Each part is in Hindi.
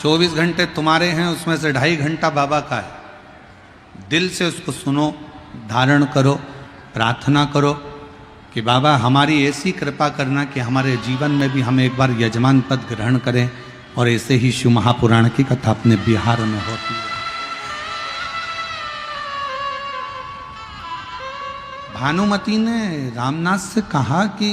24 घंटे तुम्हारे हैं, उसमें से 2.5 घंटा बाबा का है। दिल से उसको सुनो, धारण करो, प्रार्थना करो कि बाबा हमारी ऐसी कृपा करना कि हमारे जीवन में भी हम एक बार यजमान पद ग्रहण करें। और ऐसे ही शिव महापुराण की कथा अपने बिहार में होती है। भानुमति ने रामनाथ से कहा कि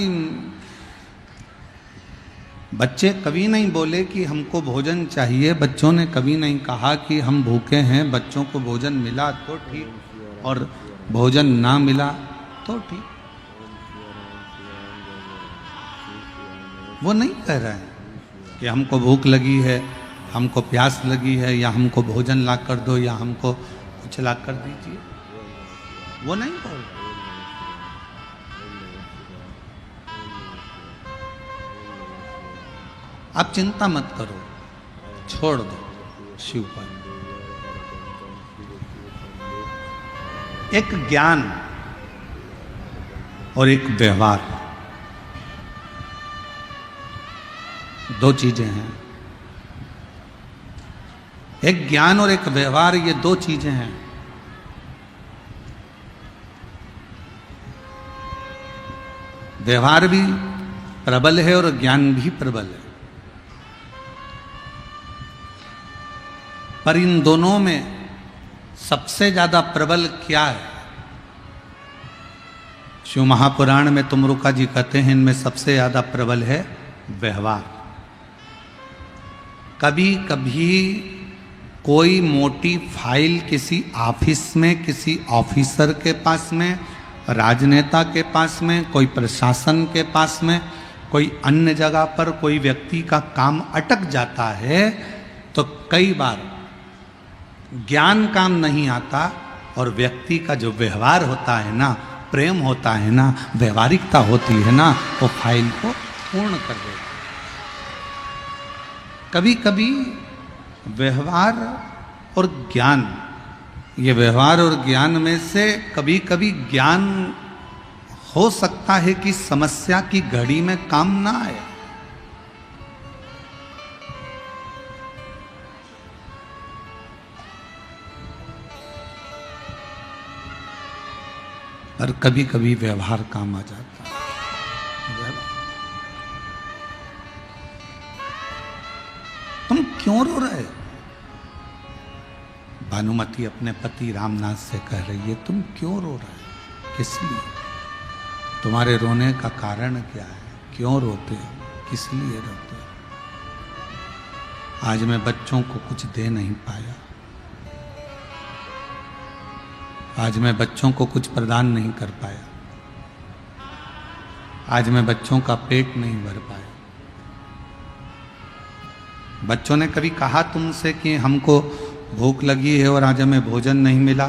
बच्चे कभी नहीं बोले कि हमको भोजन चाहिए, बच्चों ने कभी नहीं कहा कि हम भूखे हैं। बच्चों को भोजन मिला तो ठीक, और भोजन ना मिला तो ठीक। वो नहीं कह रहे हैं कि हमको भूख लगी है, हमको प्यास लगी है, या हमको भोजन ला कर दो, या हमको कुछ ला कर दीजिए। वो नहीं बोल रहे। आप चिंता मत करो, छोड़ दो शिव पर। एक ज्ञान और एक व्यवहार, दो चीजें हैं। एक ज्ञान और एक व्यवहार, ये दो चीजें हैं। व्यवहार भी प्रबल है और ज्ञान भी प्रबल है, पर इन दोनों में सबसे ज्यादा प्रबल क्या है? शिव महापुराण में तुमरुका जी कहते हैं इनमें सबसे ज्यादा प्रबल है व्यवहार। कभी कभी कोई मोटी फाइल किसी ऑफिस में, किसी ऑफिसर के पास में, राजनेता के पास में, कोई प्रशासन के पास में, कोई अन्य जगह पर कोई व्यक्ति का काम अटक जाता है, तो कई बार ज्ञान काम नहीं आता और व्यक्ति का जो व्यवहार होता है ना, प्रेम होता है ना, व्यवहारिकता होती है ना, वो फाइल को पूर्ण कर देता है। कभी कभी व्यवहार और ज्ञान, ये व्यवहार और ज्ञान में से कभी कभी ज्ञान हो सकता है कि समस्या की घड़ी में काम ना आए। और कभी कभी व्यवहार काम आ जाता है। तुम क्यों रो रहे? भानुमति अपने पति रामनाथ से कह रही है, तुम क्यों रो रहे? किस लिए? तुम्हारे रोने का कारण क्या है? क्यों रोते हो? किस लिए रोते हो? आज मैं बच्चों को कुछ दे नहीं पाया, आज मैं बच्चों को कुछ प्रदान नहीं कर पाया, आज मैं बच्चों का पेट नहीं भर पाया। बच्चों ने कभी कहा तुमसे कि हमको भूख लगी है और आज हमें भोजन नहीं मिला?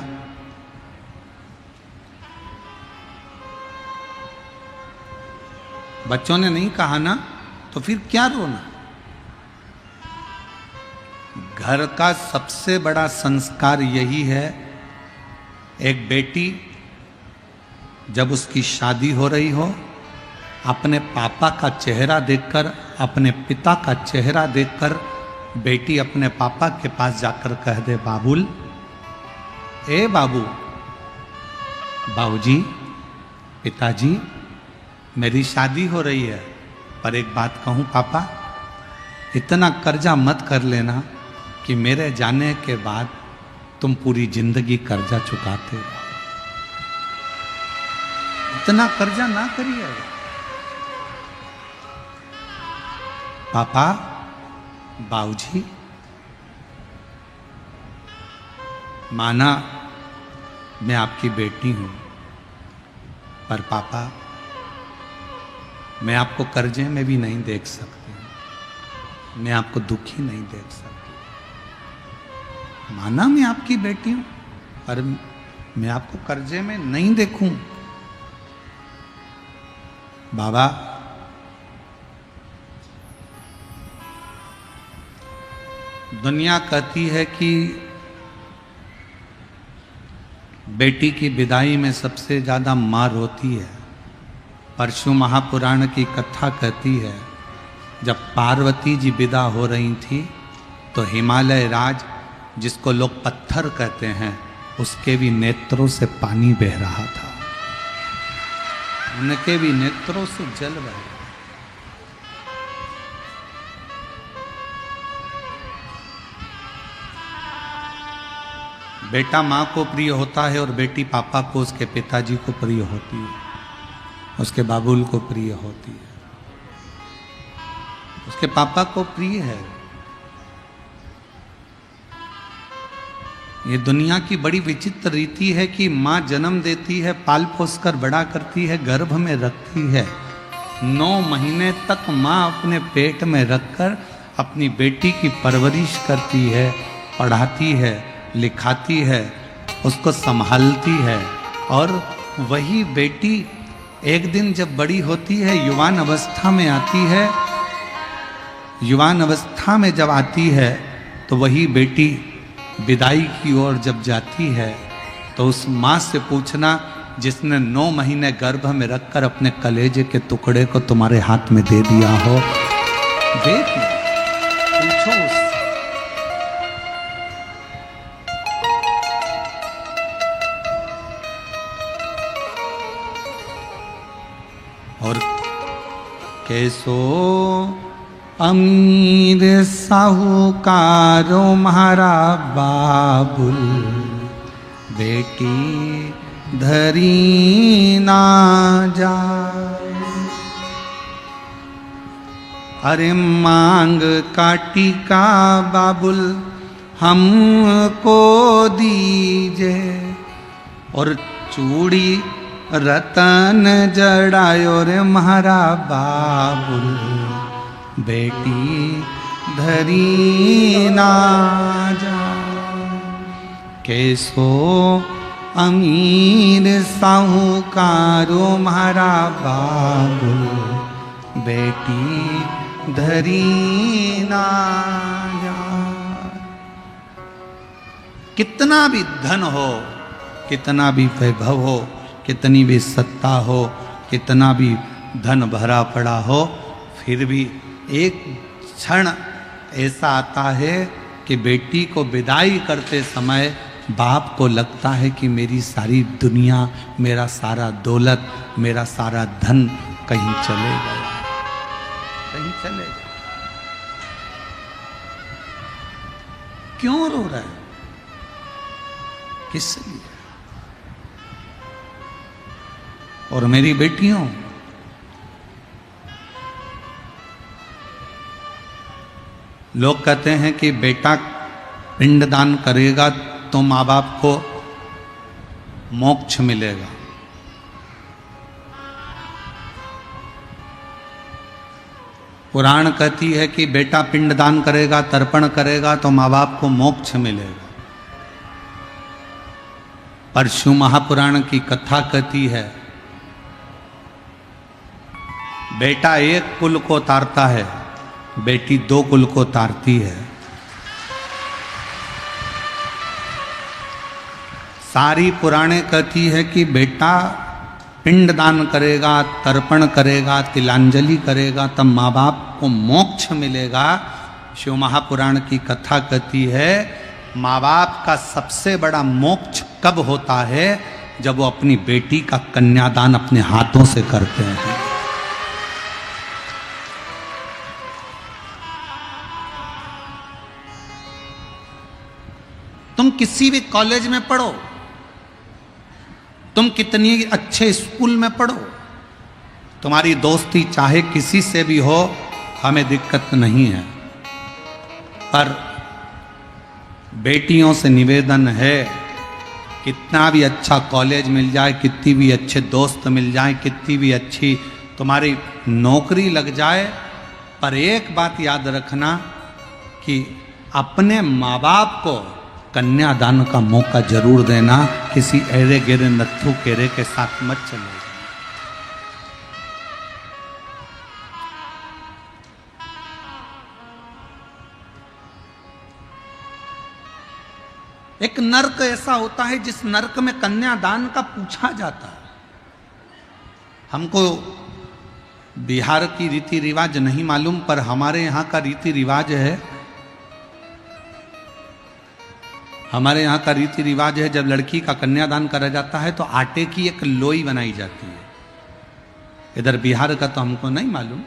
बच्चों ने नहीं कहा ना, तो फिर क्या रोना? घर का सबसे बड़ा संस्कार यही है। एक बेटी जब उसकी शादी हो रही हो, अपने पापा का चेहरा देखकर, अपने पिता का चेहरा देखकर बेटी अपने पापा के पास जाकर कह दे, बाबुल, ए बाबू, बाबूजी, पिताजी, मेरी शादी हो रही है, पर एक बात कहूं पापा, इतना कर्जा मत कर लेना कि मेरे जाने के बाद तुम पूरी जिंदगी कर्जा चुकाते रहो। इतना कर्जा ना करिए पापा, बाबूजी। माना मैं आपकी बेटी हूं, पर पापा मैं आपको कर्जे में भी नहीं देख सकती, मैं आपको दुखी नहीं देख सकती। माना मैं आपकी बेटी हूं, पर मैं आपको कर्जे में नहीं देखूं। बाबा, दुनिया कहती है कि बेटी की विदाई में सबसे ज्यादा मार होती है, पर शिव महापुराण की कथा कहती है जब पार्वती जी विदा हो रही थी तो हिमालय राज, जिसको लोग पत्थर कहते हैं, उसके भी नेत्रों से पानी बह रहा था, उनके भी नेत्रों से जल बह रहा। बेटा माँ को प्रिय होता है और बेटी पापा को, उसके पिताजी को प्रिय होती है, उसके बाबुल को प्रिय होती है, उसके पापा को प्रिय है। ये दुनिया की बड़ी विचित्र रीति है कि माँ जन्म देती है, पाल पोस कर बड़ा करती है, गर्भ में रखती है, 9 महीने तक माँ अपने पेट में रखकर अपनी बेटी की परवरिश करती है, पढ़ाती है, लिखाती है, उसको संभालती है। और वही बेटी एक दिन जब बड़ी होती है, युवान अवस्था में आती है, युवान अवस्था में जब आती है, तो वही बेटी विदाई की ओर जब जाती है, तो उस माँ से पूछना जिसने 9 महीने गर्भ में रखकर अपने कलेजे के टुकड़े को तुम्हारे हाथ में दे दिया हो, देख पूछो उससे। और कैसो अमीर साहूकारो म्हारा बाबुल, बेटी धरी ना जाए। अरे मांग काटी का बाबुल हमको दीजे, और चूड़ी रतन जड़ायो रे म्हारा बाबुल, बेटी धरी ना जाए। कैसो अमीर साहूकारो म्हारा बाबुल, बेटी धरी ना जाए। कितना भी धन हो, कितना भी वैभव हो, कितनी भी सत्ता हो, कितना भी धन भरा पड़ा हो, फिर भी एक क्षण ऐसा आता है कि बेटी को विदाई करते समय बाप को लगता है कि मेरी सारी दुनिया, मेरा सारा दौलत, मेरा सारा धन कहीं चले गया, कहीं चले गया। क्यों रो रहा है? किस लिए? और मेरी बेटियों, लोग कहते हैं कि बेटा पिंडदान करेगा तो माँ बाप को मोक्ष मिलेगा। पुराण कहती है कि बेटा पिंडदान करेगा, तर्पण करेगा तो माँ बाप को मोक्ष मिलेगा। पर शिव महापुराण की कथा कहती है बेटा एक कुल को तारता है, बेटी 2 कुल को तारती है। सारी पुराणे कहती है कि बेटा पिंडदान करेगा, तर्पण करेगा, तिलांजलि करेगा, तब माँ बाप को मोक्ष मिलेगा। शिव महापुराण की कथा कहती है माँ बाप का सबसे बड़ा मोक्ष कब होता है? जब वो अपनी बेटी का कन्यादान अपने हाथों से करते हैं। तुम किसी भी कॉलेज में पढ़ो, तुम कितनी अच्छे स्कूल में पढ़ो, तुम्हारी दोस्ती चाहे किसी से भी हो, हमें दिक्कत नहीं है। पर बेटियों से निवेदन है, कितना भी अच्छा कॉलेज मिल जाए, कितनी भी अच्छे दोस्त मिल जाए, कितनी भी अच्छी तुम्हारी नौकरी लग जाए, पर एक बात याद रखना कि अपने माँ बाप को कन्यादान का मौका जरूर देना। किसी एरे गिरे नत्थु केरे के साथ मत चले। एक नर्क ऐसा होता है जिस नर्क में कन्यादान का पूछा जाता है। हमको बिहार की रीति रिवाज नहीं मालूम, पर हमारे यहाँ का रीति रिवाज है हमारे यहाँ का रीति रिवाज है, जब लड़की का कन्यादान करा जाता है तो आटे की एक लोई बनाई जाती है। इधर बिहार का तो हमको नहीं मालूम।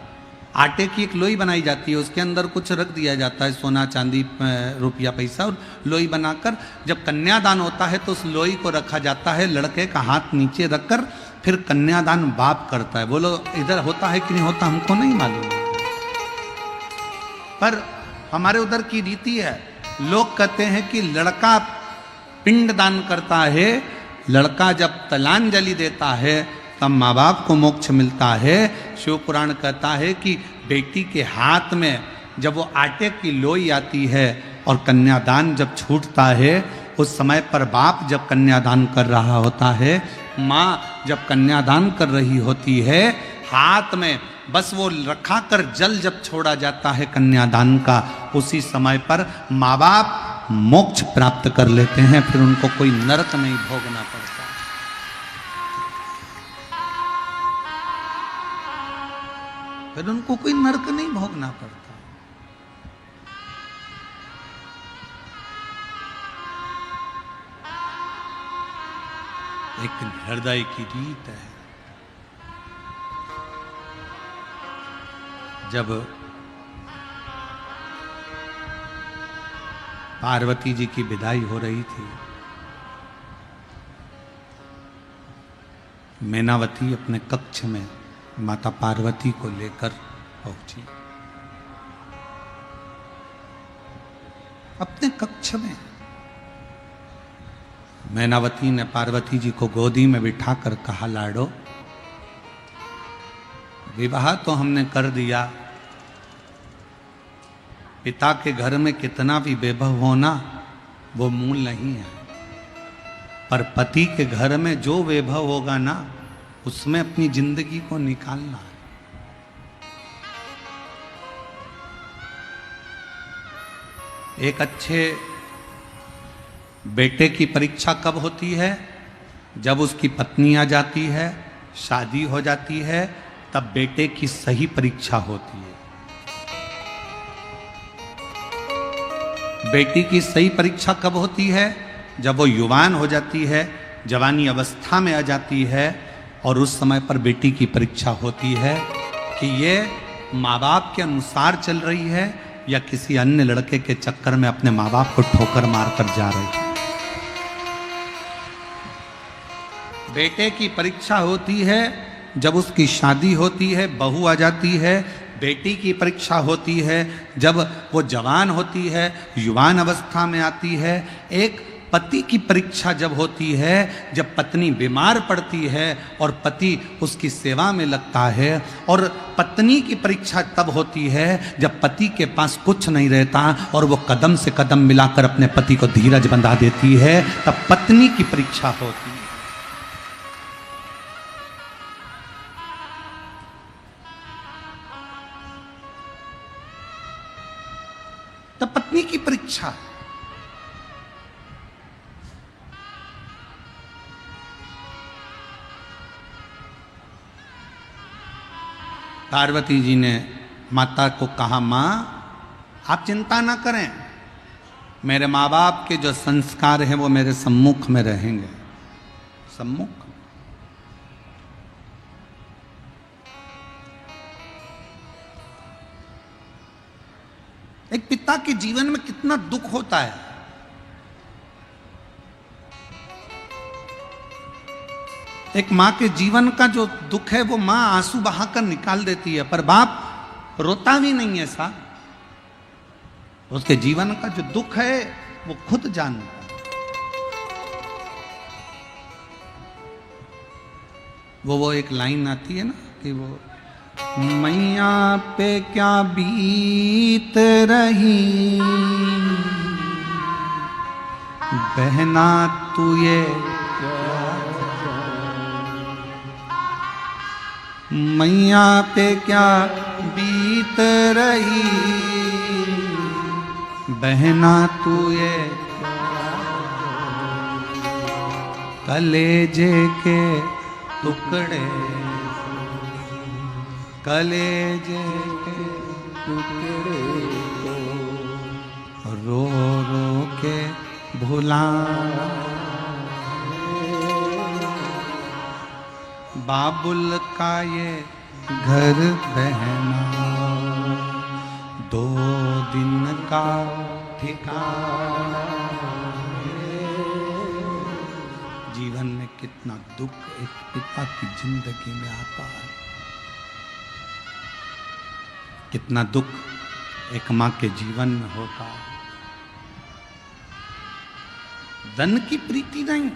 आटे की एक लोई बनाई जाती है, उसके अंदर कुछ रख दिया जाता है, सोना चांदी रुपया पैसा, और लोई बनाकर जब कन्यादान होता है तो उस लोई को रखा जाता है, लड़के का हाथ नीचे रखकर फिर कन्यादान बाप करता है। बोलो इधर होता है कि नहीं होता, हमको नहीं मालूम, पर हमारे उधर की रीति है। लोग कहते हैं कि लड़का पिंड दान करता है, लड़का जब तलांजलि देता है तब माँ बाप को मोक्ष मिलता है। शिव पुराण कहता है कि बेटी के हाथ में जब वो आटे की लोई आती है और कन्यादान जब छूटता है, उस समय पर बाप जब कन्यादान कर रहा होता है, माँ जब कन्यादान कर रही होती है, हाथ में बस वो रखा कर जल जब छोड़ा जाता है कन्यादान का, उसी समय पर माँ बाप मोक्ष प्राप्त कर लेते हैं, फिर उनको कोई नरक नहीं भोगना पड़ता। फिर उनको कोई नरक नहीं भोगना पड़ता। एक हृदय की रीत है। जब पार्वती जी की विदाई हो रही थी, मैनावती अपने कक्ष में माता पार्वती को लेकर पहुंची। अपने कक्ष में मैनावती ने पार्वती जी को गोदी में बिठाकर कहा, लाडो विवाह तो हमने कर दिया, पिता के घर में कितना भी वैभव होना वो मूल नहीं है, पर पति के घर में जो वैभव होगा ना, उसमें अपनी जिंदगी को निकालना है। एक अच्छे बेटे की परीक्षा कब होती है? जब उसकी पत्नी आ जाती है, शादी हो जाती है, तब बेटे की सही परीक्षा होती है। बेटी की सही परीक्षा कब होती है? जब वो युवान हो जाती है, जवानी अवस्था में आ जाती है, और उस समय पर बेटी की परीक्षा होती है कि ये माँ बाप के अनुसार चल रही है या किसी अन्य लड़के के चक्कर में अपने माँ बाप को ठोकर मारकर जा रही है। बेटे की परीक्षा होती है जब उसकी शादी होती है, बहू आ जाती है। बेटी की परीक्षा होती है जब वो जवान होती है, युवान अवस्था में आती है। एक पति की परीक्षा जब होती है, जब पत्नी बीमार पड़ती है और पति उसकी सेवा में लगता है। और पत्नी की परीक्षा तब होती है जब पति के पास कुछ नहीं रहता और वो कदम से कदम मिलाकर अपने पति को धीरज बंधा देती है, तब पत्नी की परीक्षा होती है। तब पत्नी की परीक्षा। पार्वती जी ने माता को कहा, माँ आप चिंता ना करें, मेरे माँ बाप के जो संस्कार हैं वो मेरे सम्मुख में रहेंगे। सम्मुख। एक पिता के जीवन में कितना दुख होता है। एक माँ के जीवन का जो दुख है वो माँ आंसू बहाकर निकाल देती है, पर बाप रोता भी नहीं है सा। उसके जीवन का जो दुख है वो खुद जानता है। वो एक लाइन आती है ना कि वो मैया पे क्या बीत रही, बहना तू ये मैया पे क्या बीत रही, बहना तू ये कलेजे के टुकड़े, कलेजे के टुकड़े को रो रो के भुलाना, बाबुल का ये घर बहना, 2 दिन का ठिकाना। जीवन में कितना दुख एक पिता की जिंदगी में आता है, कितना दुख एक मां के जीवन में होता है। धन की प्रीति नहीं,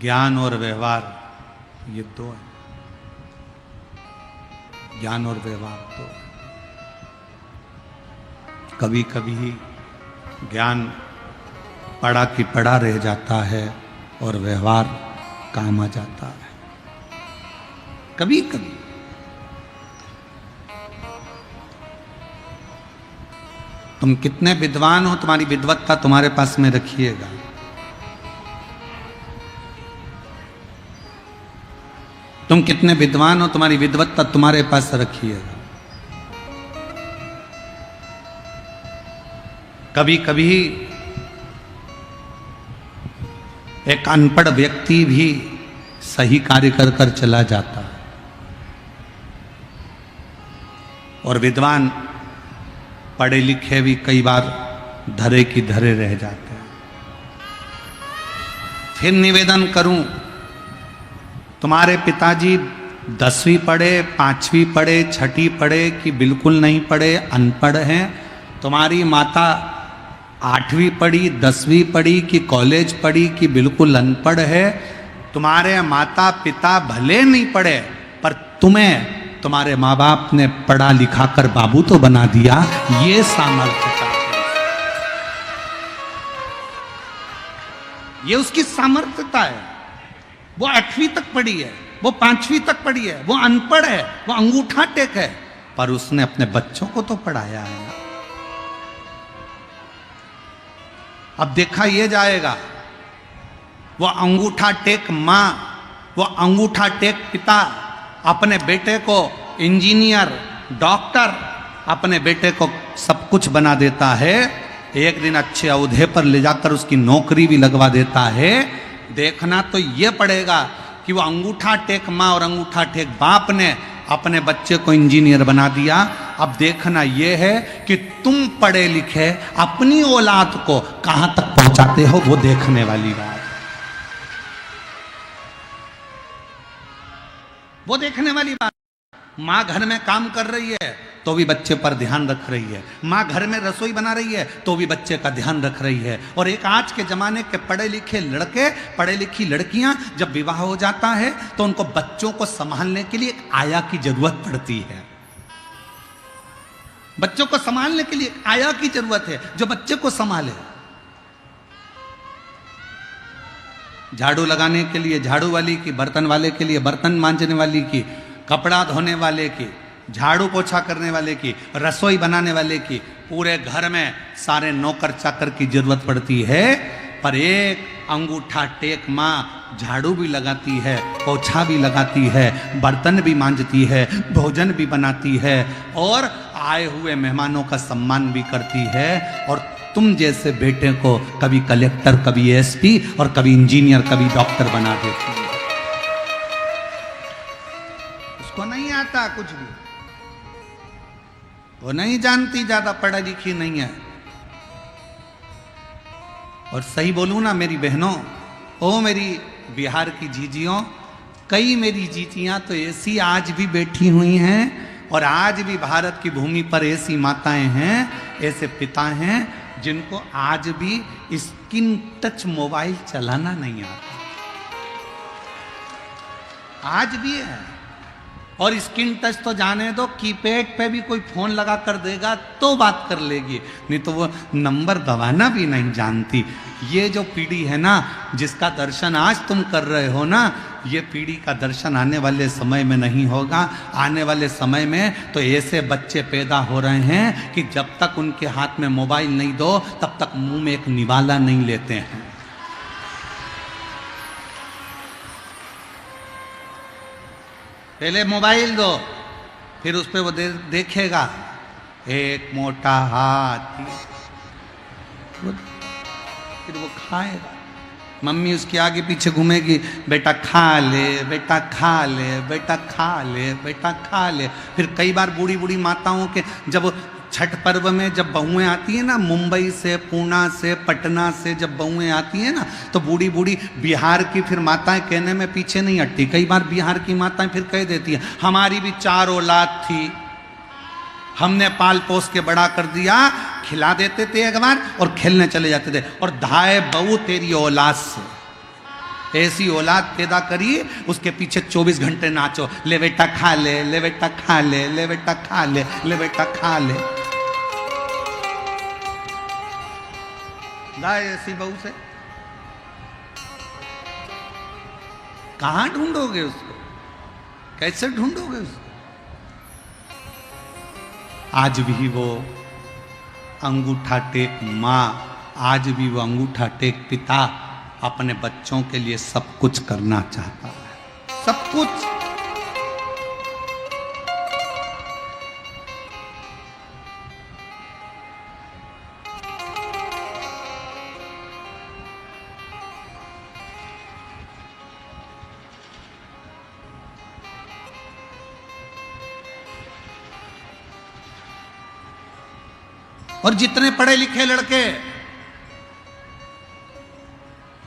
ज्ञान और व्यवहार, ये 2 है। ज्ञान और व्यवहार 2 है। कभी कभी ज्ञान पढ़ा कि पढ़ा रह जाता है और व्यवहार काम आ जाता है। कभी कभी तुम कितने विद्वान हो, तुम्हारी विद्वत्ता तुम्हारे पास में रखिएगा। तुम कितने विद्वान हो, तुम्हारी विद्वत्ता तुम्हारे पास रखिएगा। कभी कभी एक अनपढ़ व्यक्ति भी सही कार्य कर कर चला जाता है और विद्वान पढ़े लिखे भी कई बार धरे की धरे रह जाते हैं। फिर निवेदन करूं, तुम्हारे पिताजी 10वीं पढ़े, 5वीं पढ़े, 6ठी पढ़े कि बिल्कुल नहीं पढ़े, अनपढ़ हैं। तुम्हारी माता 8वीं पढ़ी, 10वीं पढ़ी कि कॉलेज पढ़ी कि बिल्कुल अनपढ़ है। तुम्हारे माता पिता भले नहीं पढ़े पर तुम्हें तुम्हारे माँ बाप ने पढ़ा लिखा कर बाबू तो बना दिया। ये सामर्थ्यता, ये उसकी सामर्थ्यता है। वो 8वीं तक पढ़ी है, वो 5वीं तक पढ़ी है, वो अनपढ़ है, वो अंगूठा टेक है, पर उसने अपने बच्चों को तो पढ़ाया है। अब देखा ये जाएगा, वो अंगूठा टेक माँ, वो अंगूठा टेक पिता अपने बेटे को इंजीनियर, डॉक्टर, अपने बेटे को सब कुछ बना देता है। एक दिन अच्छे औहदे पर ले जाकर उसकी नौकरी भी लगवा देता है। देखना तो ये पड़ेगा कि वो अंगूठा टेक माँ और अंगूठा टेक बाप ने अपने बच्चे को इंजीनियर बना दिया। अब देखना यह है कि तुम पढ़े लिखे अपनी औलाद को कहां तक पहुंचाते हो, वो देखने वाली बात, वो देखने वाली बात। माँ घर में काम कर रही है तो भी बच्चे पर ध्यान रख रही है, माँ घर में रसोई बना रही है तो भी बच्चे का ध्यान रख रही है। और एक आज के जमाने के पढ़े लिखे लड़के, पढ़े लिखी लड़कियां जब विवाह हो जाता है तो उनको बच्चों को संभालने के लिए एक आया की जरूरत पड़ती है। बच्चों को संभालने के लिए आया की जरूरत है जो बच्चे को संभाले। झाड़ू लगाने के लिए झाड़ू वाली की, बर्तन वाले के लिए बर्तन मांजने वाली की, कपड़ा धोने वाले की, झाड़ू पोछा करने वाले की, रसोई बनाने वाले की, पूरे घर में सारे नौकर चाकर की जरूरत पड़ती है। पर एक अंगूठा टेक माँ झाड़ू भी लगाती है, पोछा भी लगाती है, बर्तन भी मांजती है, भोजन भी बनाती है और आए हुए मेहमानों का सम्मान भी करती है। और तुम जैसे बेटे को कभी कलेक्टर, कभी एसपी और कभी इंजीनियर, कभी डॉक्टर बना देती है। उसको नहीं आता कुछ भी, वो नहीं जानती, ज्यादा पढ़ा लिखी नहीं है। और सही बोलूं ना मेरी बहनों, ओ मेरी बिहार की जीजियों, कई मेरी जीजियां तो ऐसी आज भी बैठी हुई हैं और आज भी भारत की भूमि पर ऐसी माताएं हैं, ऐसे पिता हैं जिनको आज भी स्क्रीन टच मोबाइल चलाना नहीं आता, आज भी है। और स्क्रीन टच तो जाने दो, कीपैड पे भी कोई फोन लगा कर देगा तो बात कर लेगी, नहीं तो वो नंबर दबाना भी नहीं जानती। ये जो पीढ़ी है ना, जिसका दर्शन आज तुम कर रहे हो ना, ये पीढ़ी का दर्शन आने वाले समय में नहीं होगा। आने वाले समय में तो ऐसे बच्चे पैदा हो रहे हैं कि जब तक उनके हाथ में मोबाइल नहीं दो तब तक मुंह में एक निवाला नहीं लेते हैं। पहले मोबाइल दो, फिर उस पर वो देखेगा एक मोटा हाथी, फिर वो खाएगा। मम्मी उसके आगे पीछे घूमेगी, बेटा खा ले, बेटा खा ले, बेटा खा ले, बेटा खा ले। फिर कई बार बूढ़ी बूढ़ी माताओं के जब छठ पर्व में जब बहुएं आती हैं ना, मुंबई से, पूना से, पटना से जब बहुएं आती हैं ना, तो बूढ़ी बूढ़ी बिहार की फिर माताएं कहने में पीछे नहीं हटती। कई बार बिहार की माताएं फिर कह देती हैं, हमारी भी 4 औलाद थी, हमने पाल पोस के बड़ा कर दिया, खिला देते थे एक बार और खेलने चले जाते थे, और धाए बहू तेरी औलाद से, ऐसी औलाद पैदा करी, उसके पीछे 24 घंटे नाचो, ले बेटा खा ले, ले बेटा खा ले, ले बेटा खा ले, ले बेटा खा ले। दाए ऐसी बहू से कहां ढूंढोगे उसको, कैसे ढूंढोगे उसको? आज भी वो अंगूठा टेक माँ, आज भी वो अंगूठा टेक पिता अपने बच्चों के लिए सब कुछ करना चाहता है, सब कुछ। और जितने पढ़े लिखे लड़के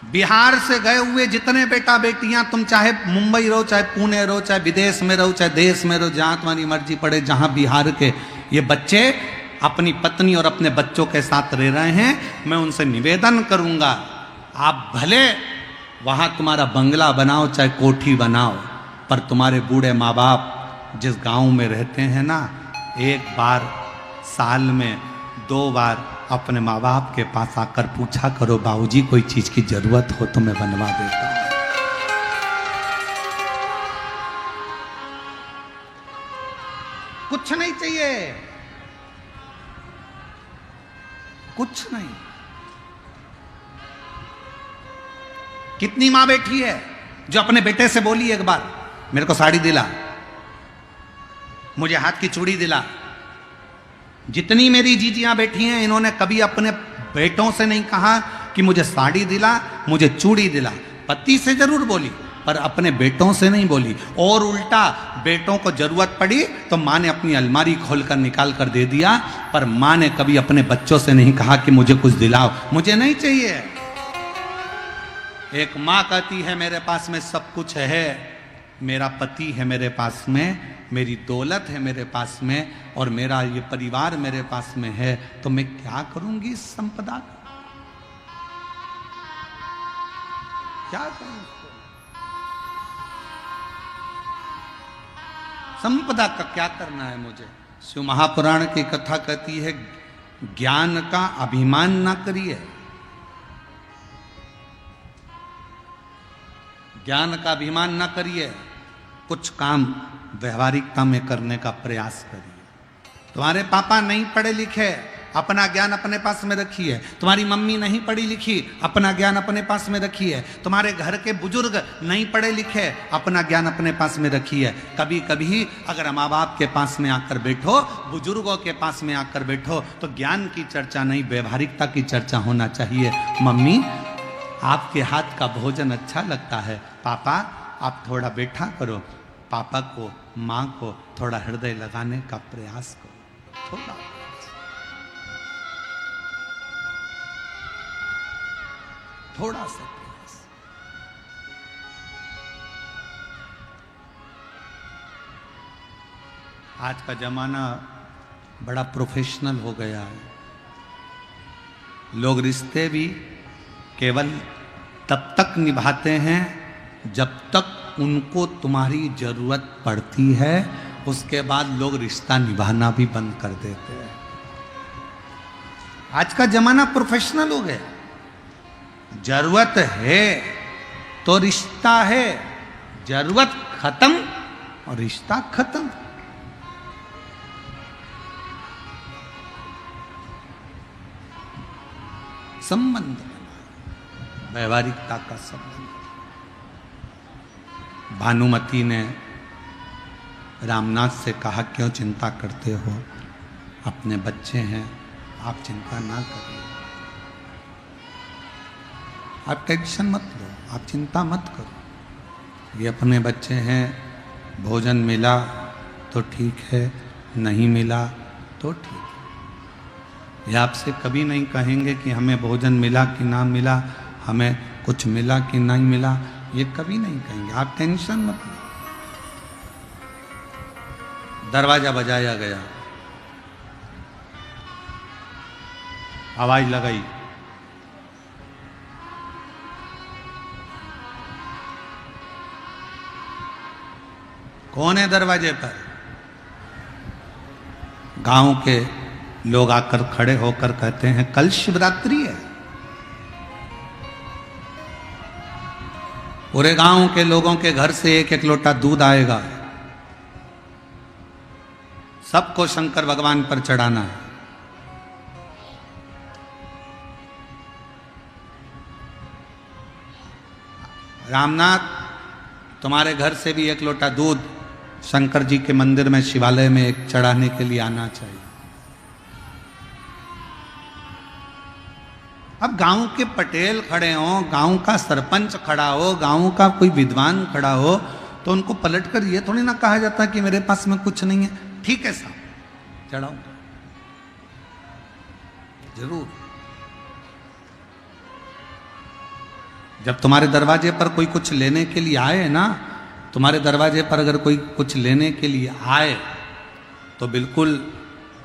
बिहार से गए हुए, जितने बेटा बेटियां, तुम चाहे मुंबई रहो, चाहे पुणे रहो, चाहे विदेश में रहो, चाहे देश में रहो, जहां तुम्हारी मर्जी पड़े, जहां बिहार के ये बच्चे अपनी पत्नी और अपने बच्चों के साथ रह रहे हैं, मैं उनसे निवेदन करूंगा, आप भले वहां तुम्हारा बंगला बनाओ, चाहे कोठी बनाओ, पर तुम्हारे बूढ़े माँ बाप जिस गांव में रहते हैं ना, एक बार साल में 2 बार अपने माँ बाप के पास आकर पूछा करो, बाबूजी कोई चीज की जरूरत हो तो मैं बनवा देता हूं। कुछ नहीं चाहिए, कुछ नहीं। कितनी मां बैठी है जो अपने बेटे से बोली एक बार, मेरे को साड़ी दिला, मुझे हाथ की चूड़ी दिला। जितनी मेरी जीजियां बैठी हैं, इन्होंने कभी अपने बेटों से नहीं कहा कि मुझे साड़ी दिला, मुझे चूड़ी दिला। पति से जरूर बोली, पर अपने बेटों से नहीं बोली। और उल्टा बेटों को जरूरत पड़ी तो माँ ने अपनी अलमारी खोलकर निकाल कर दे दिया, पर माँ ने कभी अपने बच्चों से नहीं कहा कि मुझे कुछ दिलाओ, मुझे नहीं चाहिए। एक माँ कहती है मेरे पास में सब कुछ है, मेरा पति है मेरे पास में, मेरी दौलत है मेरे पास में, और मेरा ये परिवार मेरे पास में है, तो मैं क्या करूंगी इस संपदा का, क्या करूं उसको? संपदा का क्या करना है मुझे? शिव महापुराण की कथा कहती है, ज्ञान का अभिमान ना करिए, ज्ञान का अभिमान ना करिए, कुछ काम व्यवहारिकता में करने का प्रयास करिए। तुम्हारे पापा नहीं पढ़े लिखे, अपना ज्ञान अपने पास में रखिए। तुम्हारी मम्मी नहीं पढ़ी लिखी, अपना ज्ञान अपने पास में रखिए। तुम्हारे घर के बुजुर्ग नहीं पढ़े लिखे, अपना ज्ञान अपने पास में रखिए। कभी कभी अगर माँ बाप के पास में आकर बैठो, बुजुर्गों के पास में आकर बैठो, तो ज्ञान की चर्चा नहीं, व्यवहारिकता की चर्चा होना चाहिए। मम्मी आपके हाथ का भोजन अच्छा लगता है, पापा आप थोड़ा बैठा करो, पापा को माँ को थोड़ा हृदय लगाने का प्रयास करो, थोड़ा सा प्रयास। आज का जमाना बड़ा प्रोफेशनल हो गया है, लोग रिश्ते भी केवल तब तक निभाते हैं जब तक उनको तुम्हारी जरूरत पड़ती है, उसके बाद लोग रिश्ता निभाना भी बंद कर देते हैं। आज का जमाना प्रोफेशनल हो गया, जरूरत है तो रिश्ता है, जरूरत खत्म और रिश्ता खत्म। संबंध, व्यवहारिकता का संबंध। भानुमति ने रामनाथ से कहा, क्यों चिंता करते हो, अपने बच्चे हैं, आप चिंता ना करिए, आप टेंशन मत लो, आप चिंता मत करो। ये अपने बच्चे हैं, भोजन मिला तो ठीक है, नहीं मिला तो ठीक है। ये आपसे कभी नहीं कहेंगे कि हमें भोजन मिला कि ना मिला, हमें कुछ मिला कि नहीं मिला, ये कभी नहीं कहेंगे, आप टेंशन मत लो। दरवाजा बजाया गया, आवाज लगाई, कौन है दरवाजे पर? गांव के लोग आकर खड़े होकर कहते हैं कल शिवरात्रि है। पूरे गांव के लोगों के घर से एक एक लोटा दूध आएगा, सबको शंकर भगवान पर चढ़ाना है। रामनाथ, तुम्हारे घर से भी एक लोटा दूध शंकर जी के मंदिर में, शिवालय में एक चढ़ाने के लिए आना चाहिए। अब गांव के पटेल खड़े हो, गांव का सरपंच खड़ा हो, गांव का कोई विद्वान खड़ा हो, तो उनको पलटकर ये थोड़ी ना कहा जाता कि मेरे पास में कुछ नहीं है। ठीक है साहब, चढ़ाओ जरूर। जब तुम्हारे दरवाजे पर कोई कुछ लेने के लिए आए ना, तुम्हारे दरवाजे पर अगर कोई कुछ लेने के लिए आए तो बिल्कुल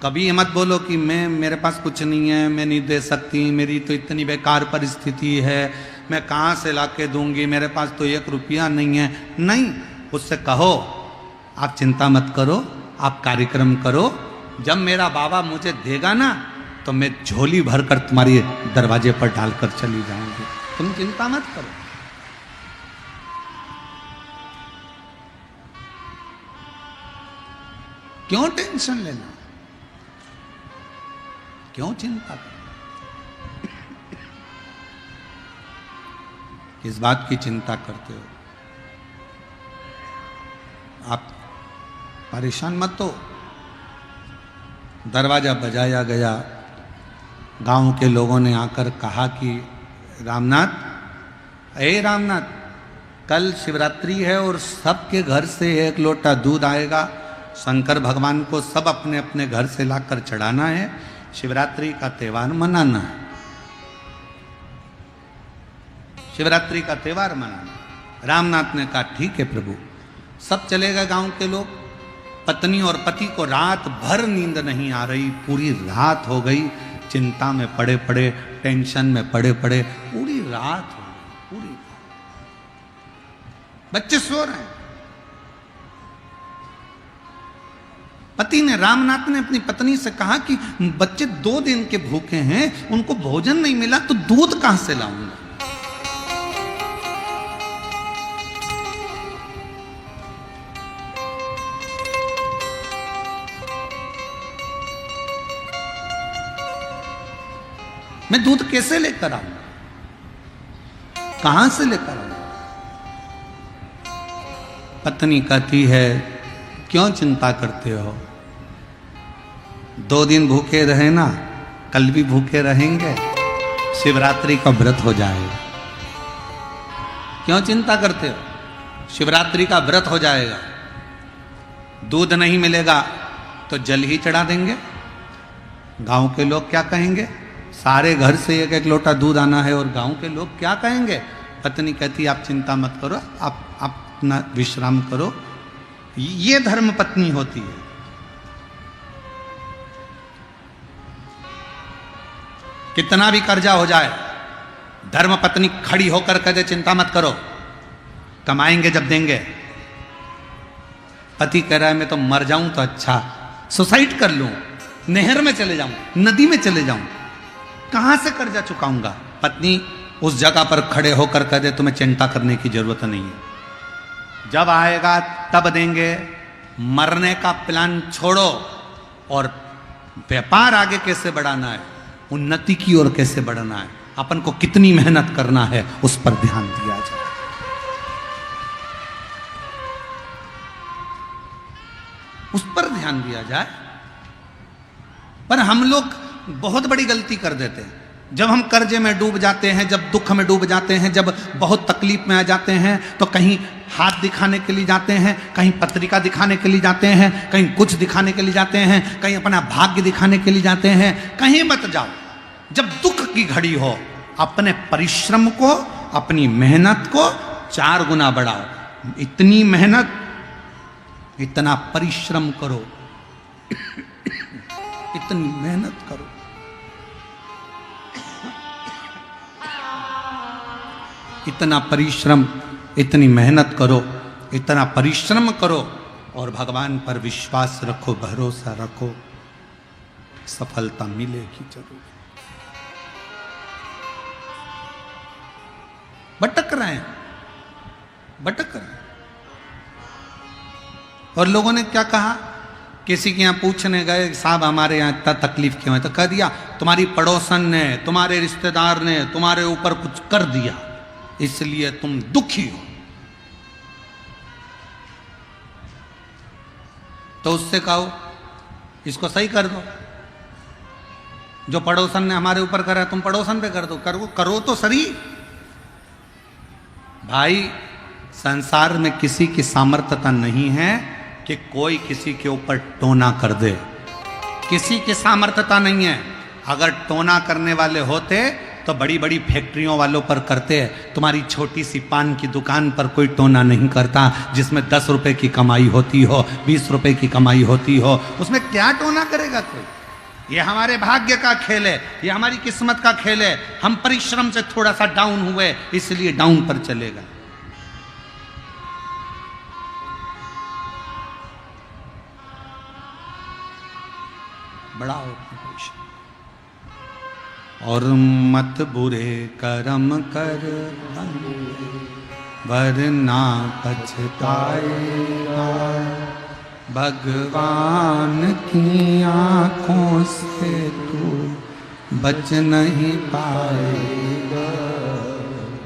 कभी मत बोलो कि मेरे पास कुछ नहीं है, मैं नहीं दे सकती, मेरी तो इतनी बेकार परिस्थिति है, मैं कहाँ से लाके दूंगी, मेरे पास तो 1 रुपया नहीं है। नहीं, उससे कहो आप चिंता मत करो, आप कार्यक्रम करो, जब मेरा बाबा मुझे देगा ना तो मैं झोली भरकर तुम्हारे दरवाजे पर डालकर चली जाऊंगी, तुम चिंता मत करो। क्यों टेंशन लेना, क्यों चिंता करना? किस बात की चिंता करते हो? आप परेशान मत हो। दरवाजा बजाया गया, गांव के लोगों ने आकर कहा कि रामनाथ, रामनाथ, कल शिवरात्रि है और सबके घर से 1 लोटा दूध आएगा, शंकर भगवान को सब अपने अपने घर से लाकर चढ़ाना है, शिवरात्रि का त्यौहार मनाना है, शिवरात्रि का त्यौहार मनाना। रामनाथ ने कहा ठीक है प्रभु। सब चले गए गांव के लोग। पत्नी और पति को रात भर नींद नहीं आ रही, पूरी रात हो गई, चिंता में पड़े पड़े, टेंशन में पड़े पड़े, पूरी रात हो गई, पूरी रात। बच्चे सो रहे हैं। पति ने, रामनाथ ने अपनी पत्नी से कहा कि बच्चे 2 दिन के भूखे हैं, उनको भोजन नहीं मिला तो दूध कहां से लाऊंगा? मैं दूध कैसे लेकर आऊं, कहां से लेकर आऊं? पत्नी कहती है क्यों चिंता करते हो, 2 दिन भूखे रहे ना, कल भी भूखे रहेंगे, शिवरात्रि का व्रत हो जाएगा। क्यों चिंता करते हो, शिवरात्रि का व्रत हो जाएगा। दूध नहीं मिलेगा तो जल ही चढ़ा देंगे। गांव के लोग क्या कहेंगे? सारे घर से 1-1 लोटा दूध आना है और गांव के लोग क्या कहेंगे? पत्नी कहती आप चिंता मत करो, आप अपना विश्राम करो। ये धर्म पत्नी होती है। कितना भी कर्जा हो जाए, धर्म पत्नी खड़ी होकर कहते चिंता मत करो, कमाएंगे जब देंगे। पति कह रहा है मैं तो मर जाऊं तो अच्छा, सुसाइड कर लूं, नहर में चले जाऊं, नदी में चले जाऊं, कहां से कर्जा चुकाऊंगा? पत्नी उस जगह पर खड़े होकर कह दे तुम्हें चिंता करने की जरूरत नहीं है, जब आएगा तब देंगे। मरने का प्लान छोड़ो और व्यापार आगे कैसे बढ़ाना है, उन्नति की ओर कैसे बढ़ना है, अपन को कितनी मेहनत करना है, उस पर ध्यान दिया जाए। उस पर ध्यान दिया जाए। पर हम लोग बहुत बड़ी गलती कर देते हैं। जब हम कर्जे में डूब जाते हैं, जब दुख में डूब जाते हैं, जब बहुत तकलीफ में आ जाते हैं, तो कहीं हाथ दिखाने के लिए जाते हैं, कहीं पत्रिका दिखाने के लिए जाते हैं, कहीं कुछ दिखाने के लिए जाते हैं, कहीं अपना भाग्य दिखाने के लिए जाते हैं। कहीं मत जाओ। जब दुख की घड़ी हो, अपने परिश्रम को, अपनी मेहनत को 4 गुना बढ़ाओ। इतनी मेहनत, इतना परिश्रम करो, इतनी मेहनत करो। इतना परिश्रम, इतनी मेहनत करो, इतना परिश्रम करो और भगवान पर विश्वास रखो, भरोसा रखो, सफलता मिलेगी जरूर। भटक रहे हैं, भटक रहे हैं। और लोगों ने क्या कहा, किसी के यहाँ पूछने गए, साहब हमारे यहाँ इतना तकलीफ क्यों है, तो कह दिया तुम्हारी पड़ोसन ने, तुम्हारे रिश्तेदार ने तुम्हारे ऊपर कुछ कर दिया, इसलिए तुम दुखी हो। तो उससे कहो इसको सही कर दो। जो पड़ोसन ने हमारे ऊपर करा, तुम पड़ोसन पे कर दो, करो तो सही। भाई, संसार में किसी की सामर्थ्यता नहीं है कि कोई किसी के ऊपर टोना कर दे। किसी की सामर्थ्यता नहीं है। अगर टोना करने वाले होते तो बड़ी बड़ी फैक्ट्रियों वालों पर करते हैं। तुम्हारी छोटी सी पान की दुकान पर कोई टोना नहीं करता, जिसमें 10 रुपए की कमाई होती हो, 20 रुपए की कमाई होती हो, उसमें क्या टोना करेगा कोई। ये हमारे भाग्य का खेल है, ये हमारी किस्मत का खेल है। हम परिश्रम से थोड़ा सा डाउन हुए, इसलिए डाउन पर चलेगा। बढ़ाओ और मत बुरे कर्म कर वरना पछताएगा। भगवान की आंखों से तू बच नहीं पाएगा,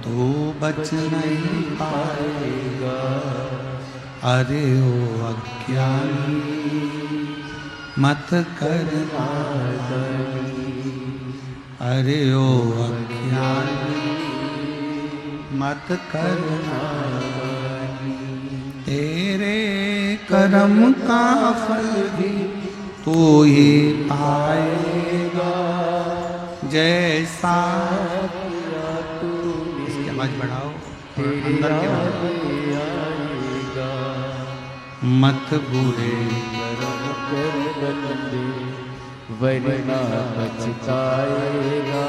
तू बच नहीं पाएगा। अरे ओ अज्ञानी मत कर नादानी, अरे ओ अज्ञानी मत कर नादानी। तेरे कर्म का फल भी तू ही पाएगा, जैसा तू। इसकी आवाज बढ़ाओ, अंदर के आएगा। मत बुरे वरना पछताएगा।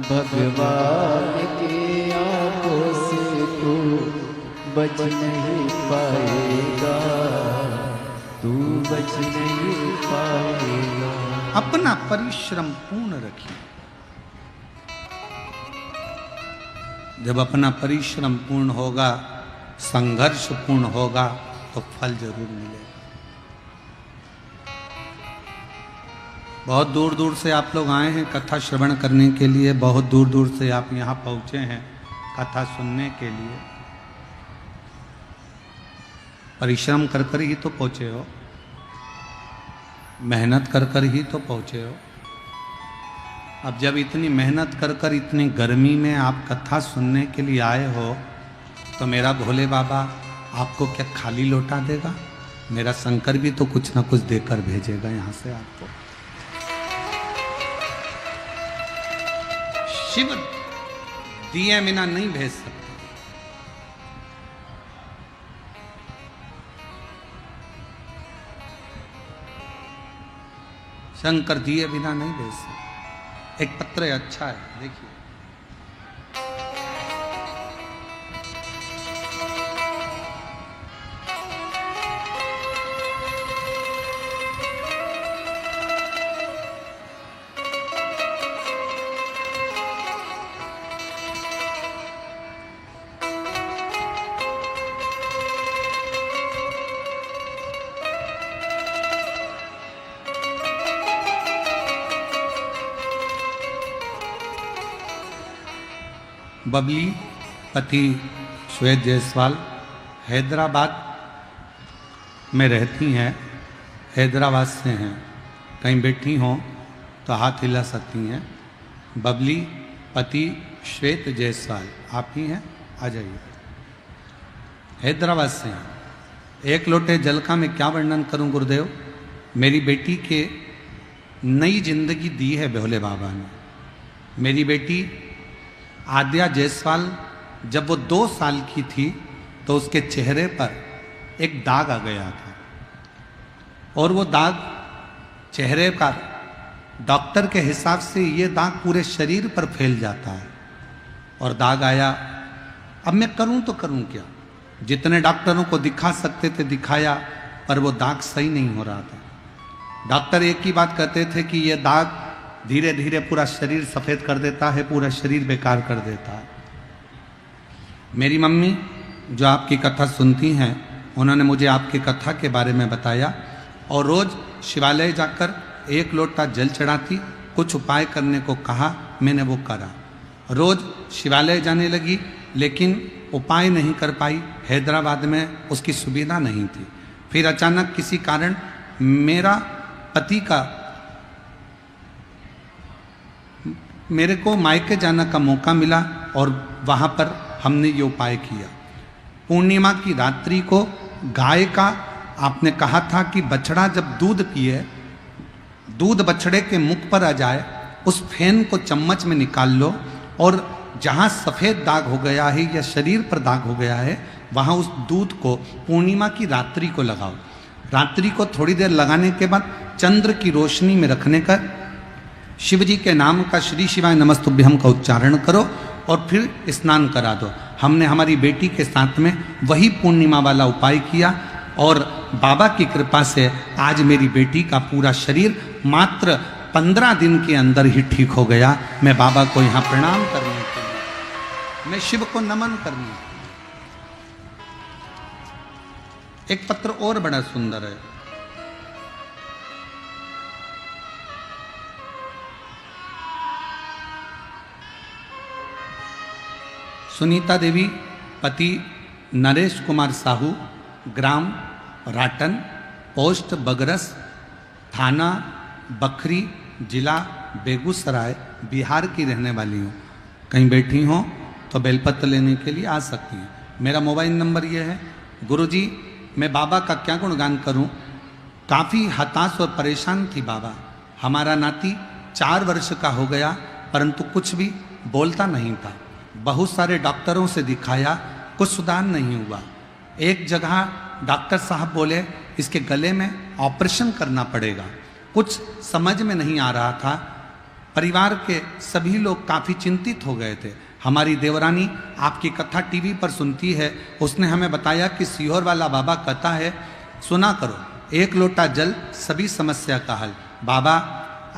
भगवान की आंखों से तू बच नहीं पाएगा, तू बच नहीं पाएगा। अपना परिश्रम पूर्ण रखिए। जब अपना परिश्रम पूर्ण होगा, संघर्ष पूर्ण होगा, तो फल जरूर मिलेगा। बहुत दूर दूर से आप लोग आए हैं कथा श्रवण करने के लिए, बहुत दूर दूर से आप यहाँ पहुँचे हैं कथा सुनने के लिए। परिश्रम कर कर ही तो पहुँचे हो, मेहनत कर कर ही तो पहुँचे हो। अब जब इतनी मेहनत कर कर इतनी गर्मी में आप कथा सुनने के लिए आए हो, तो मेरा भोले बाबा आपको क्या खाली लौटा देगा? मेरा शंकर भी तो कुछ ना कुछ देकर भेजेगा यहाँ से आपको। शिव दिए बिना नहीं भेज सकते। शंकर दिए बिना नहीं भेज सकते। एक पत्र अच्छा है, देखिए। बबली पति श्वेत जायसवाल हैदराबाद में रहती हैं, हैदराबाद से हैं। कहीं बैठी हों तो हाथ हिला सकती हैं। बबली पति श्वेत जायसवाल आप ही हैं, आ जाइए। हैदराबाद से हैं। एक लोटे जल का मैं क्या वर्णन करूं गुरुदेव। मेरी बेटी के नई जिंदगी दी है भोले बाबा ने। मेरी बेटी आद्या जायसवाल जब वो 2 साल की थी तो उसके चेहरे पर एक दाग आ गया था, और वो दाग चेहरे का डॉक्टर के हिसाब से ये दाग पूरे शरीर पर फैल जाता है, और दाग आया। अब मैं करूं तो करूं क्या। जितने डॉक्टरों को दिखा सकते थे दिखाया, पर वो दाग सही नहीं हो रहा था। डॉक्टर एक ही बात कहते थे कि ये दाग धीरे धीरे पूरा शरीर सफ़ेद कर देता है, पूरा शरीर बेकार कर देता है। मेरी मम्मी जो आपकी कथा सुनती हैं, उन्होंने मुझे आपकी कथा के बारे में बताया, और रोज़ शिवालय जाकर 1 लोटा जल चढ़ाती, कुछ उपाय करने को कहा, मैंने वो करा। रोज़ शिवालय जाने लगी, लेकिन उपाय नहीं कर पाई। हैदराबाद में उसकी सुविधा नहीं थी। फिर अचानक किसी कारण मेरा पति का मेरे को मायके जाने का मौका मिला, और वहाँ पर हमने ये उपाय किया। पूर्णिमा की रात्रि को गाय का आपने कहा था कि बछड़ा जब दूध पिए, दूध बछड़े के मुख पर आ जाए, उस फेन को चम्मच में निकाल लो, और जहाँ सफ़ेद दाग हो गया है या शरीर पर दाग हो गया है, वहाँ उस दूध को पूर्णिमा की रात्रि को लगाओ। रात्रि को थोड़ी देर लगाने के बाद चंद्र की रोशनी में रखने का शिव जी के नाम का श्री शिवाय नमस्तुभ्यम का उच्चारण करो, और फिर स्नान करा दो। हमने हमारी बेटी के साथ में वही पूर्णिमा वाला उपाय किया, और बाबा की कृपा से आज मेरी बेटी का पूरा शरीर मात्र 15 दिन के अंदर ही ठीक हो गया। मैं बाबा को यहाँ प्रणाम करने के लिए, मैं शिव को नमन करने। एक पत्र और बड़ा सुंदर है। सुनीता देवी पति नरेश कुमार साहू, ग्राम राटन, पोस्ट बगरस, थाना बखरी, जिला बेगूसराय, बिहार की रहने वाली हूँ। कहीं बैठी हों तो बेलपत्र लेने के लिए आ सकती हैं। मेरा मोबाइल नंबर ये है। गुरुजी, मैं बाबा का क्या गुणगान करूं। काफ़ी हताश और परेशान थी बाबा। हमारा नाती 4 वर्ष का हो गया, परंतु कुछ भी बोलता नहीं था। बहुत सारे डॉक्टरों से दिखाया, कुछ सुधार नहीं हुआ। एक जगह डॉक्टर साहब बोले इसके गले में ऑपरेशन करना पड़ेगा। कुछ समझ में नहीं आ रहा था। परिवार के सभी लोग काफ़ी चिंतित हो गए थे। हमारी देवरानी आपकी कथा टीवी पर सुनती है, उसने हमें बताया कि सीहोर वाला बाबा कहता है, सुना करो, 1 लोटा जल सभी समस्या का हल। बाबा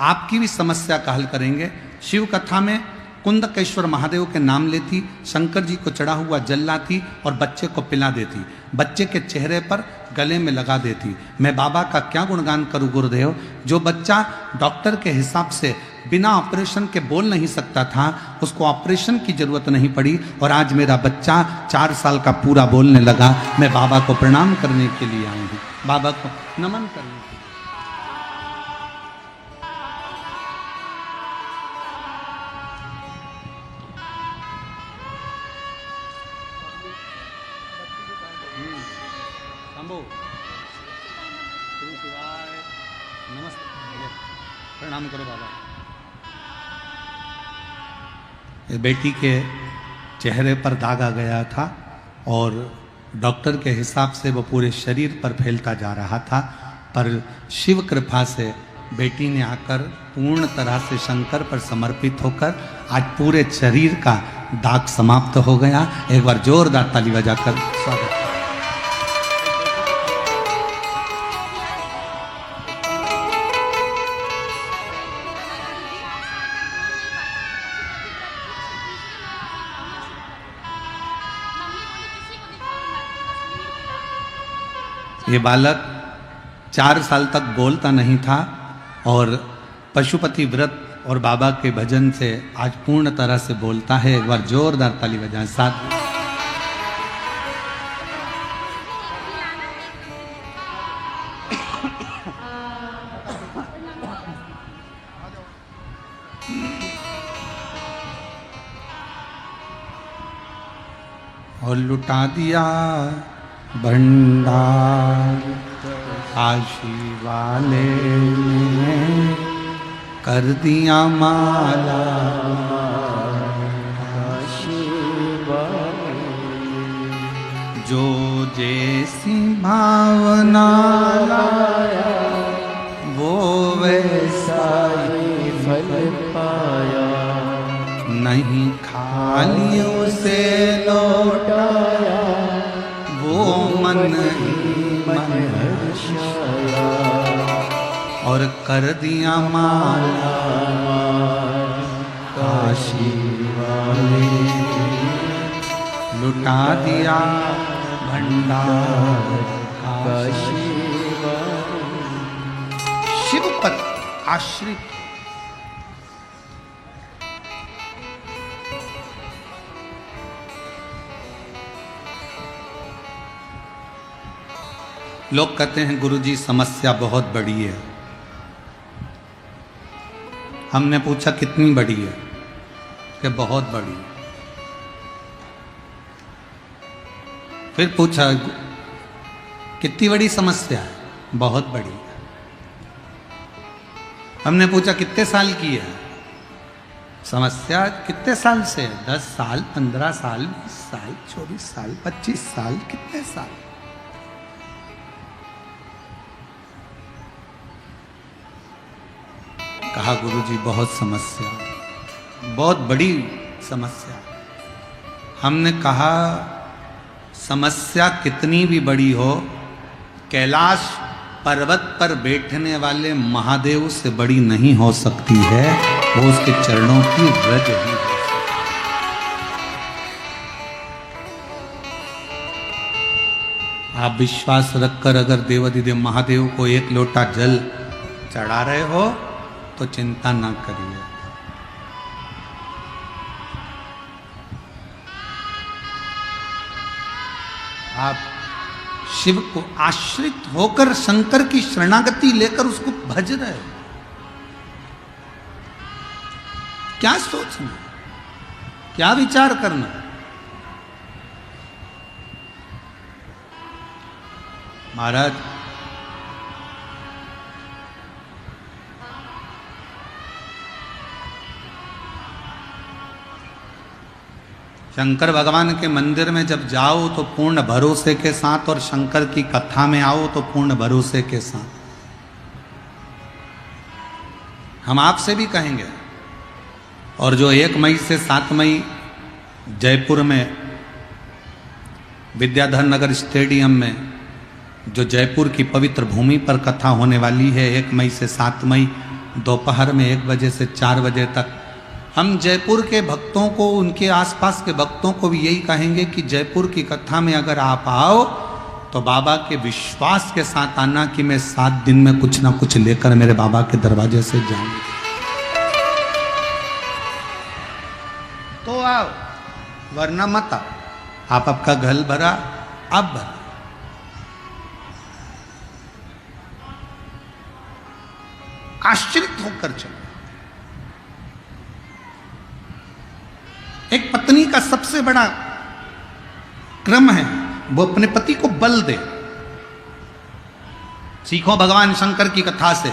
आपकी भी समस्या का हल करेंगे। शिव कथा में कुंदकेश्वर महादेव के नाम लेती, शंकर जी को चढ़ा हुआ जल लाती और बच्चे को पिला देती, बच्चे के चेहरे पर गले में लगा देती। मैं बाबा का क्या गुणगान करूं गुरुदेव। जो बच्चा डॉक्टर के हिसाब से बिना ऑपरेशन के बोल नहीं सकता था, उसको ऑपरेशन की जरूरत नहीं पड़ी, और आज मेरा बच्चा 4 साल का पूरा बोलने लगा। मैं बाबा को प्रणाम करने के लिए आई हूँ, बाबा को नमन करने के लिए। प्रणाम करो बाबा। बेटी के चेहरे पर दाग आ गया था, और डॉक्टर के हिसाब से वो पूरे शरीर पर फैलता जा रहा था, पर शिव कृपा से बेटी ने आकर पूर्ण तरह से शंकर पर समर्पित होकर आज पूरे शरीर का दाग समाप्त हो गया। एक बार जोरदार ताली बजाकर स्वागत। ये बालक 4 साल तक बोलता नहीं था, और पशुपति व्रत और बाबा के भजन से आज पूर्ण तरह से बोलता है। एक बार जोरदार ताली बजाएं साथ। और लुटा दिया भंडार। काशी वाले ने कर दिया माला, काशी वाले जो जैसी भावना लाया वो वैसा ही फल पाया। नहीं खाली उसे लौटाया वो मन ही मन हर्षाया। और कर दिया माला काशी वाले लुटा दिया भंडार। काशी वाले शिव पर आश्रित लोग कहते हैं गुरुजी समस्या बहुत बड़ी है। हमने पूछा कितनी बड़ी है, कि बहुत बड़ी है। फिर पूछा कितनी बड़ी समस्या है, बहुत बड़ी है। हमने पूछा कितने साल की है समस्या, कितने साल से है? 10 साल, 15 साल, 20 साल, 24 साल, 25 साल, कितने साल? कहा गुरुजी बहुत समस्या, बहुत बड़ी समस्या। हमने कहा समस्या कितनी भी बड़ी हो, कैलाश पर्वत पर बैठने वाले महादेव से बड़ी नहीं हो सकती है, वो उसके चरणों की रज ही है। आप विश्वास रखकर अगर देवाधिदेव महादेव को एक लोटा जल चढ़ा रहे हो तो चिंता ना करिए। आप शिव को आश्रित होकर शंकर की शरणागति लेकर उसको भज रहे हो। क्या सोचना, क्या विचार करना? महाराज शंकर भगवान के मंदिर में जब जाओ तो पूर्ण भरोसे के साथ, और शंकर की कथा में आओ तो पूर्ण भरोसे के साथ। हम आपसे भी कहेंगे, और जो 1 मई से 7 मई जयपुर में विद्याधर नगर स्टेडियम में जो जयपुर की पवित्र भूमि पर कथा होने वाली है, 1 मई से 7 मई दोपहर में 1 बजे से 4 बजे तक, हम जयपुर के भक्तों को, उनके आसपास के भक्तों को भी यही कहेंगे कि जयपुर की कथा में अगर आप आओ तो बाबा के विश्वास के साथ आना कि मैं 7 दिन में कुछ ना कुछ लेकर मेरे बाबा के दरवाजे से जाऊंगा। तो आओ, वरना मत आओ। आप आपका घर भरा, आप भरा। आश्रित होकर चलो। एक पत्नी का सबसे बड़ा क्रम है वो अपने पति को बल दे। सीखो भगवान शंकर की कथा से।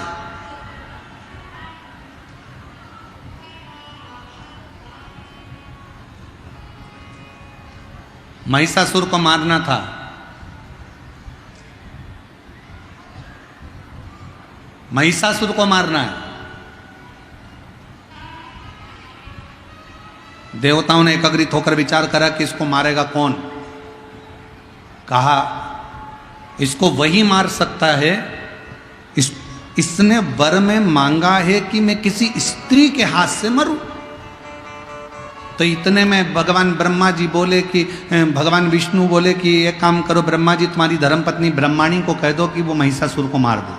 महिषासुर को मारना था, महिषासुर को मारना है। देवताओं ने एकत्रित होकर विचार करा कि इसको मारेगा कौन। कहा इसको वही मार सकता है, इसने वर में मांगा है कि मैं किसी स्त्री के हाथ से मरूं। तो इतने में भगवान ब्रह्मा जी बोले कि, भगवान विष्णु बोले कि एक काम करो ब्रह्मा जी, तुम्हारी धर्मपत्नी ब्रह्माणी को कह दो कि वो महिषासुर को मार दो।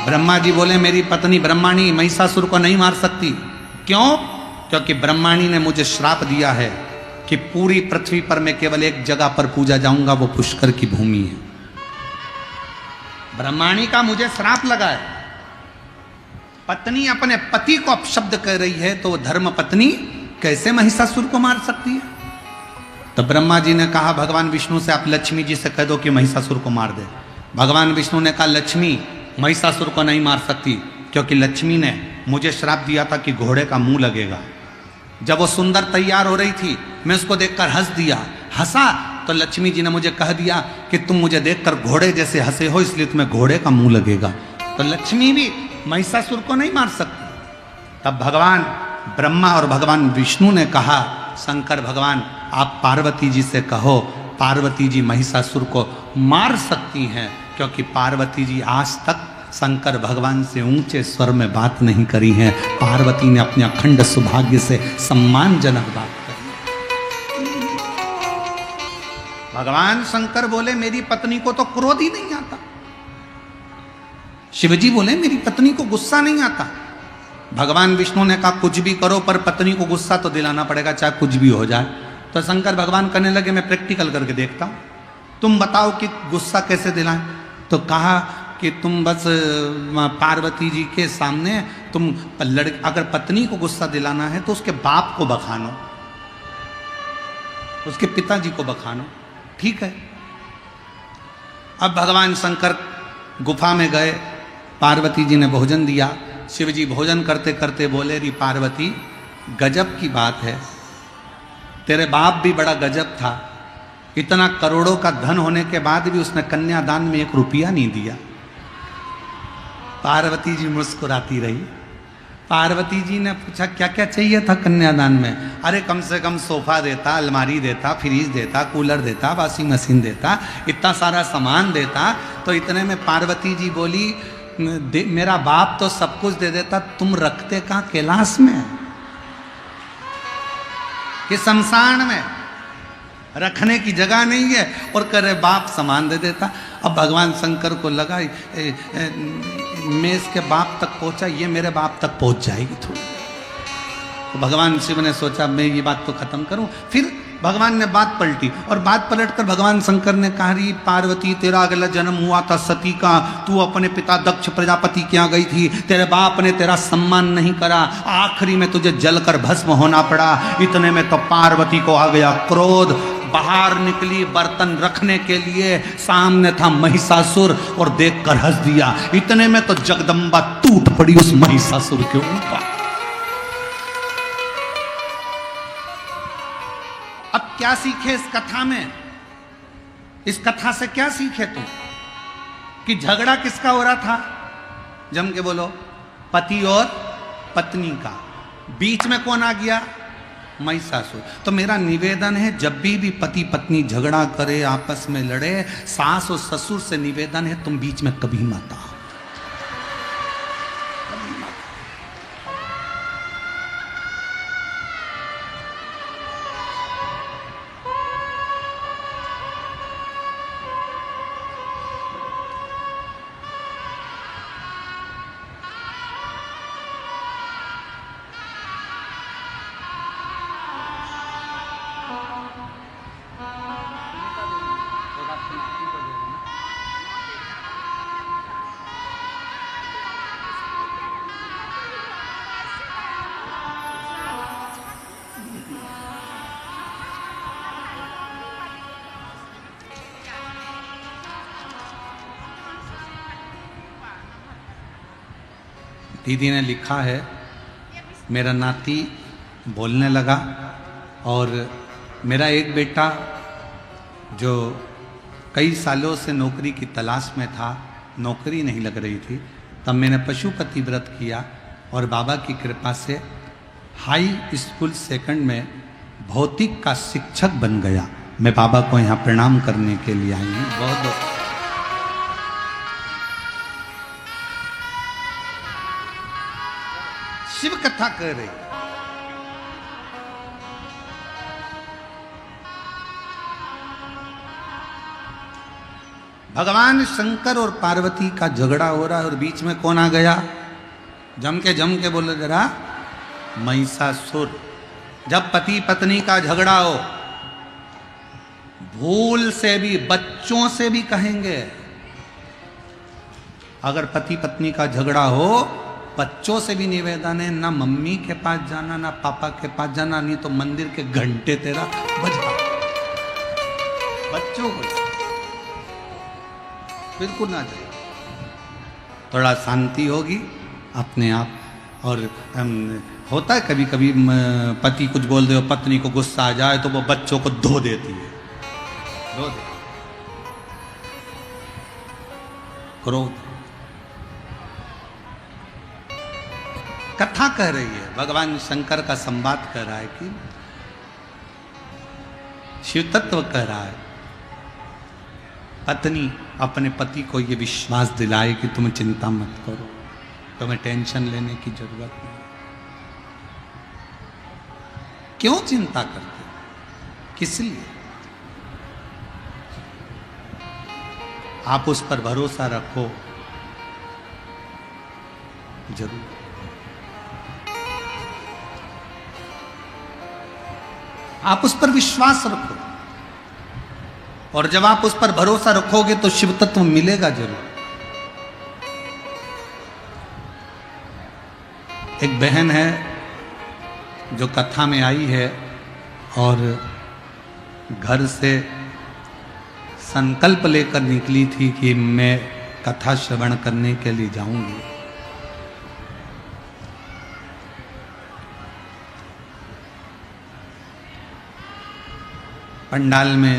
ब्रह्मा जी बोले मेरी पत्नी ब्रह्माणी महिषासुर को नहीं मार सकती। क्यों? क्योंकि ब्रह्माणी ने मुझे श्राप दिया है कि पूरी पृथ्वी पर मैं केवल एक जगह पर पूजा जाऊंगा, वो पुष्कर की भूमि है। ब्रह्माणी का मुझे श्राप लगा है। पत्नी अपने पति को अपशब्द कह रही है तो धर्म पत्नी कैसे महिषासुर को मार सकती है? तो ब्रह्मा जी ने कहा भगवान विष्णु से, आप लक्ष्मी जी से कह दो कि महिषासुर को मार दे। भगवान विष्णु ने कहा लक्ष्मी महिषासुर को नहीं मार सकती, क्योंकि लक्ष्मी ने मुझे श्राप दिया था कि घोड़े का मुंह लगेगा। जब वो सुंदर तैयार हो रही थी, मैं उसको देखकर हंसा तो लक्ष्मी जी ने मुझे कह दिया कि तुम मुझे देखकर घोड़े जैसे हंसे हो, इसलिए तुम्हें घोड़े का मुंह लगेगा। तो लक्ष्मी भी महिषासुर को नहीं मार सकती। तब भगवान ब्रह्मा और भगवान विष्णु ने कहा, शंकर भगवान आप पार्वती जी से कहो, पार्वती जी महिषासुर को मार सकती हैं, क्योंकि पार्वती जी आज तक शंकर भगवान से ऊंचे स्वर में बात नहीं करी है। पार्वती ने अपने अखंड सौभाग्य से सम्मानजनक बात करी। भगवान शंकर बोले मेरी पत्नी को तो क्रोध ही नहीं आता। शिवजी बोले मेरी पत्नी को गुस्सा नहीं आता। भगवान विष्णु ने कहा कुछ भी करो पर पत्नी को गुस्सा तो दिलाना पड़ेगा, चाहे कुछ भी हो जाए। तो शंकर भगवान कहने लगे मैं प्रैक्टिकल करके देखता हूं, तुम बताओ कि गुस्सा कैसे दिलाएं। तो कहा कि तुम बस पार्वती जी के सामने तुम अगर पत्नी को गुस्सा दिलाना है तो उसके बाप को बखानो, उसके पिताजी को बखानो, ठीक है। अब भगवान शंकर गुफा में गए, पार्वती जी ने भोजन दिया। शिव जी भोजन करते करते बोले री पार्वती गजब की बात है, तेरे बाप भी बड़ा गजब था, इतना करोड़ों का धन होने के बाद भी उसने कन्यादान में 1 रुपया नहीं दिया। पार्वती जी मुस्कुराती रही। पार्वती जी ने पूछा क्या क्या चाहिए था कन्यादान में? अरे कम से कम सोफा देता, अलमारी देता, फ्रिज देता, कूलर देता, वॉशिंग मशीन देता, इतना सारा सामान देता। तो इतने में पार्वती जी बोली मेरा बाप तो सब कुछ दे देता, तुम रखते कहाँ कैलाश में कि शमशान में? रखने की जगह नहीं है और करे बाप सामान दे देता। अब भगवान शंकर को लगा मैं इसके बाप तक पहुंचा, ये मेरे बाप तक पहुंच जाएगी थोड़ी। तो भगवान शिव ने सोचा मैं ये बात तो खत्म करूं। फिर भगवान ने बात पलटी और बात पलटकर भगवान शंकर ने कहा री पार्वती तेरा अगला जन्म हुआ था सती का, तू अपने पिता दक्ष प्रजापति के यहाँ गई थी, तेरे बाप ने तेरा सम्मान नहीं करा, आखिरी में तुझे जलकर भस्म होना पड़ा। इतने में तो पार्वती को आ गया क्रोध, बाहर निकली बर्तन रखने के लिए, सामने था महिषासुर और देखकर हंस दिया। इतने में तो जगदम्बा टूट पड़ी उस महिषासुर के ऊपर। अब क्या सीखे इस कथा में? इस कथा से क्या सीखे तुम? कि झगड़ा किसका हो रहा था? जम के बोलो, पति और पत्नी का। बीच में कौन आ गया? महिषासुर। तो मेरा निवेदन है जब भी पति पत्नी झगड़ा करे, आपस में लड़े, सास और ससुर से निवेदन है तुम बीच में कभी मत आओ। दीदी ने लिखा है मेरा नाती बोलने लगा और मेरा एक बेटा जो कई सालों से नौकरी की तलाश में था, नौकरी नहीं लग रही थी, तब मैंने पशुपति व्रत किया और बाबा की कृपा से हाई स्कूल सेकंड में भौतिक का शिक्षक बन गया। मैं बाबा को यहाँ प्रणाम करने के लिए आई हूँ। बहुत बहुत शिव कथा कर रही। भगवान शंकर और पार्वती का झगड़ा हो रहा है और बीच में कौन आ गया? जम के बोले जरा, महिषासुर। जब पति पत्नी का झगड़ा हो, भूल से भी, बच्चों से भी कहेंगे, अगर पति पत्नी का झगड़ा हो, बच्चों से भी निवेदन है ना मम्मी के पास जाना ना पापा के पास जाना, नहीं तो मंदिर के घंटे तेरा बजा। चुप हो जाए, बिल्कुल ना जाए। थोड़ा शांति होगी अपने आप। और होता है कभी कभी पति कुछ बोल दे, पत्नी को गुस्सा आ जाए तो वो बच्चों को धो देती है, धो दे क्रोध। कथा कह रही है, भगवान शंकर का संवाद कर रहा है कि शिव तत्व कह रहा है, पत्नी अपने पति को यह विश्वास दिलाए कि तुम चिंता मत करो, तुम्हें टेंशन लेने की जरूरत नहीं। क्यों चिंता करते, किस लिए? आप उस पर भरोसा रखो, जरूर। आप उस पर विश्वास रखो, और जब आप उस पर भरोसा रखोगे तो शिव तत्व मिलेगा जरूर। एक बहन है जो कथा में आई है और घर से संकल्प लेकर निकली थी कि मैं कथा श्रवण करने के लिए जाऊंगी। पंडाल में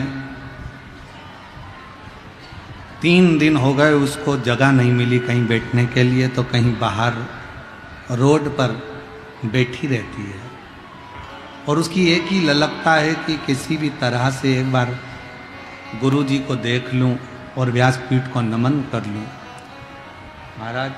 3 दिन हो गए, उसको जगह नहीं मिली कहीं बैठने के लिए, तो कहीं बाहर रोड पर बैठी रहती है। और उसकी एक ही ललकता है कि किसी भी तरह से एक बार गुरु जी को देख लूं और व्यासपीठ को नमन कर लूं। महाराज,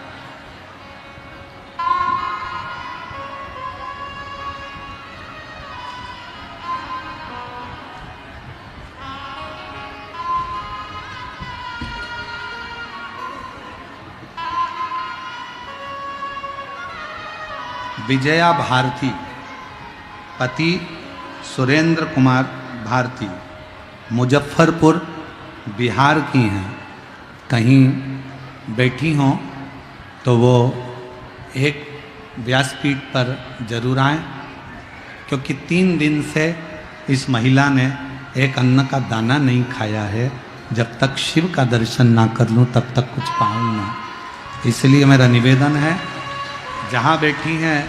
विजया भारती, पति सुरेंद्र कुमार भारती, मुजफ्फरपुर बिहार की हैं। कहीं बैठी हों तो वो एक व्यासपीठ पर जरूर आएं, क्योंकि 3 दिन से इस महिला ने एक अन्न का दाना नहीं खाया है। जब तक शिव का दर्शन ना कर लूं तब तक कुछ पाऊँ ना। इसलिए मेरा निवेदन है, जहाँ बैठी हैं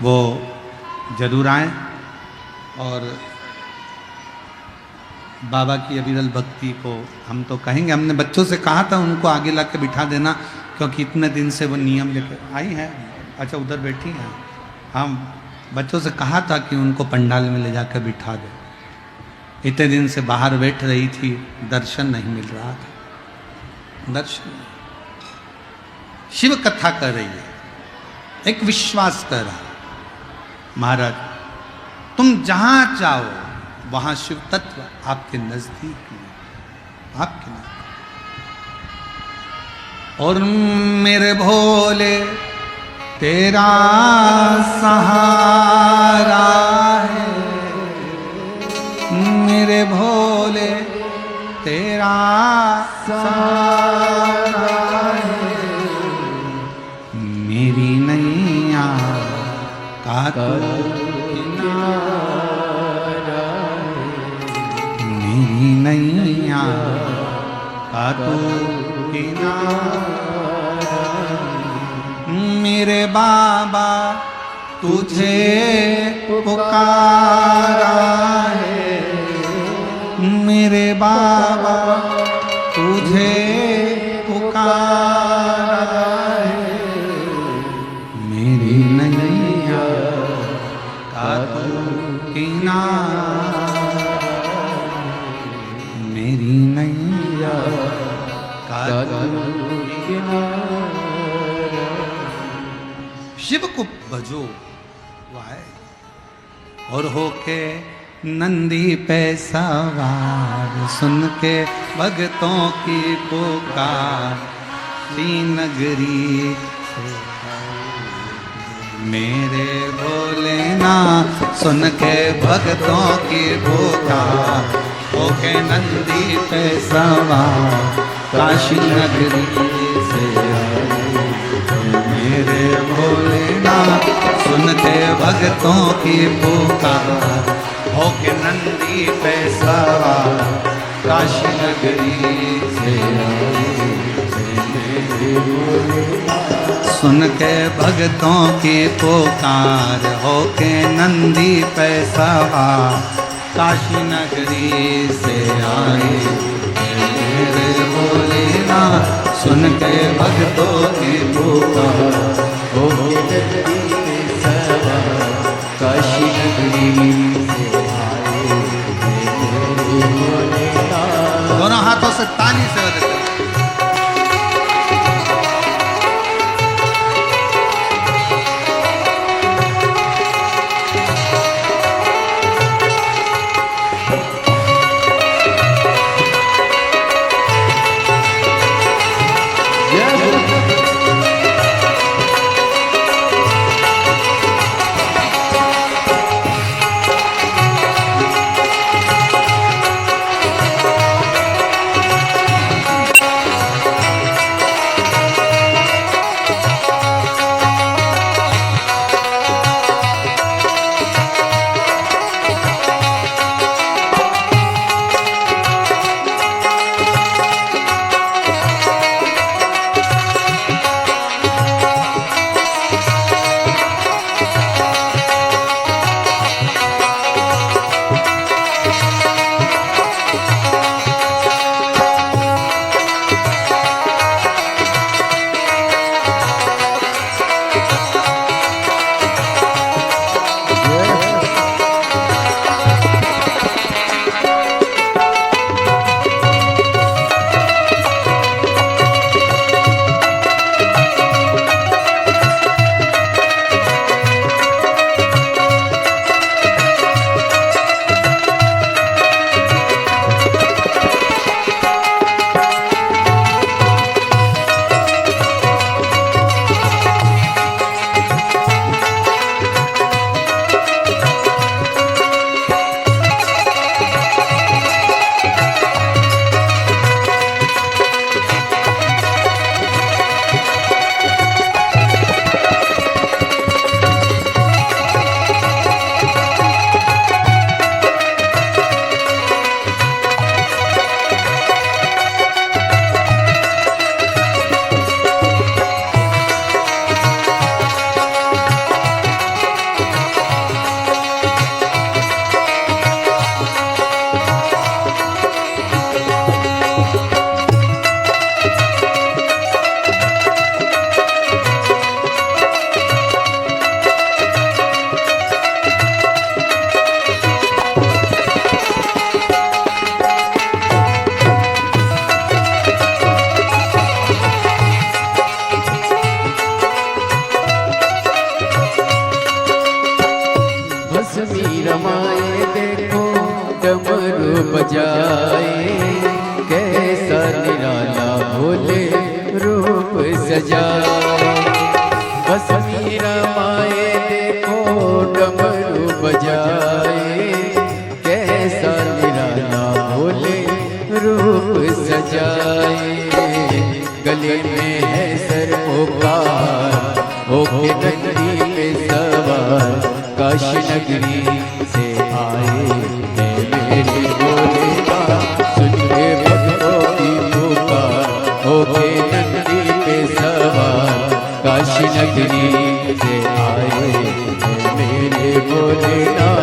वो जरूर आएं और बाबा की अविरल भक्ति को हम तो कहेंगे। हमने बच्चों से कहा था उनको आगे ला के बिठा देना, क्योंकि इतने दिन से वो नियम लेकर आई हैं। अच्छा, उधर बैठी हैं। हम बच्चों से कहा था कि उनको पंडाल में ले जाकर बिठा दे। इतने दिन से बाहर बैठ रही थी, दर्शन नहीं मिल रहा था। दर्शन, शिव कथा कर रही है, एक विश्वास कर रहा है। महाराज, तुम जहां चाहो वहां शिव तत्व आपके नजदीक में, आपके नजदीक। और मेरे भोले तेरा सहारा है, मेरे भोले तेरा सहारा है, मेरी नैया का तू किनारा है, मेरी नैया का तू किनारा है। मेरे बाबा तुझे पुकारा है, मेरे बाबा तुझे पुकारा है, मेरी नैया का तू किनारा, मेरी नैया का तू किनारा। शिव को भजो वाहे, और होके नंदी पे सवार, सुन के भगतों की पुकार, श्रीनगरी से मेरे भोलेनाथ, सुन के भगतों की पुकार, होके नंदी पे सवार, काशी नगरी से मेरे भोलेनाथ, सुन के भगतों की पुकार, होके नंदी पे सवार काशी नगरी से आए सुन के भक्तों की पुकार होके नंदी पे सवार काशी नगरी से आए मेरे भोलेनाथ सुन के भक्तों की पुकार होके नंदी पे सवार काशी नगरी से आए मेरे भोलेनाथ। दोनों हाथों से ताली से बजाते रमाए देखो डमरू बजाए कैसा निराला भोले रूप सजाए। बस रमाए देखो डमरू बजाए कैसा निराला भोले रूप सजाए। गले में है सरपोकार होके नंदी पे सवार काशी नगरी से आए हैं मेरे भोलेनाथ। सुन के भक्तों की पुकार होके नंदी पे सवार काशी नगरी से आए हैं मेरे भोलेनाथ।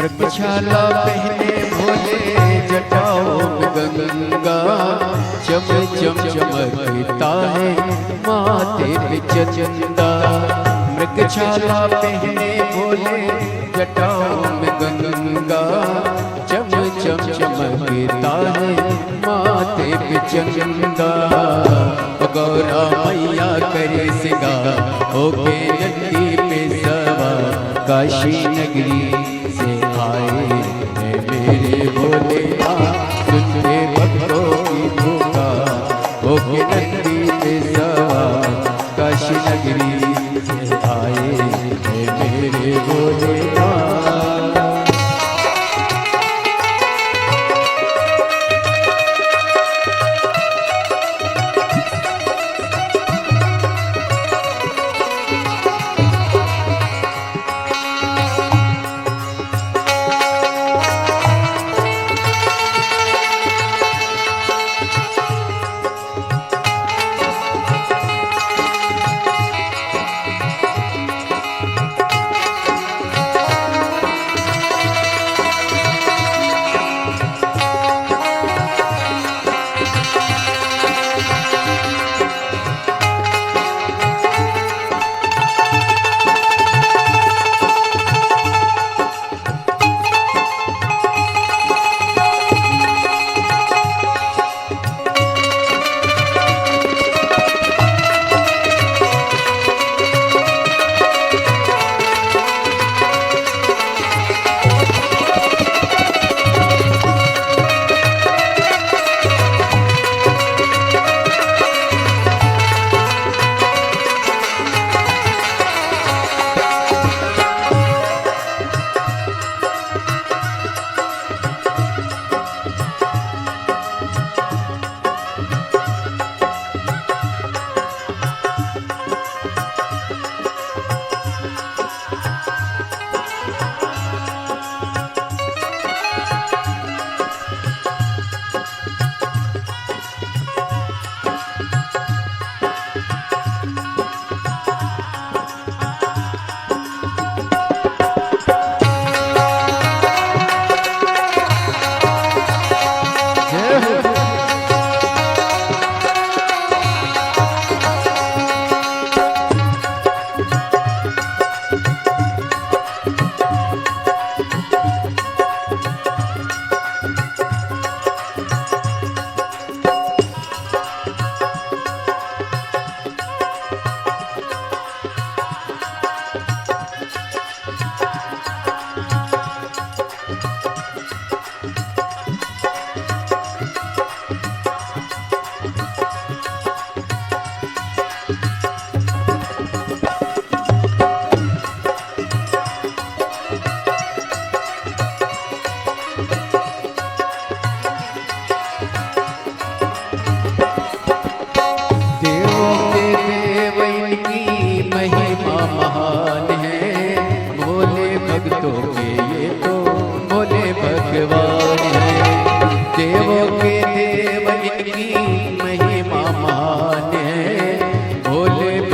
मृगशाला पहने भोले जटाओं में गंगा, चम चम चमकता है माथे पे चंदा। मृगशाला पहने भोले जटाओं में गंगा, चम चम चमकता है माथे पे चंदा। गौरा मैया करे सिंगार होके नंदी पे सवार, काशी नगरी से आए हैं मेरे भोलेनाथ, सुन के भक्तों की पुकार होके नंदी पे सवार, काशी नगरी से आए हैं मेरे भोलेनाथ।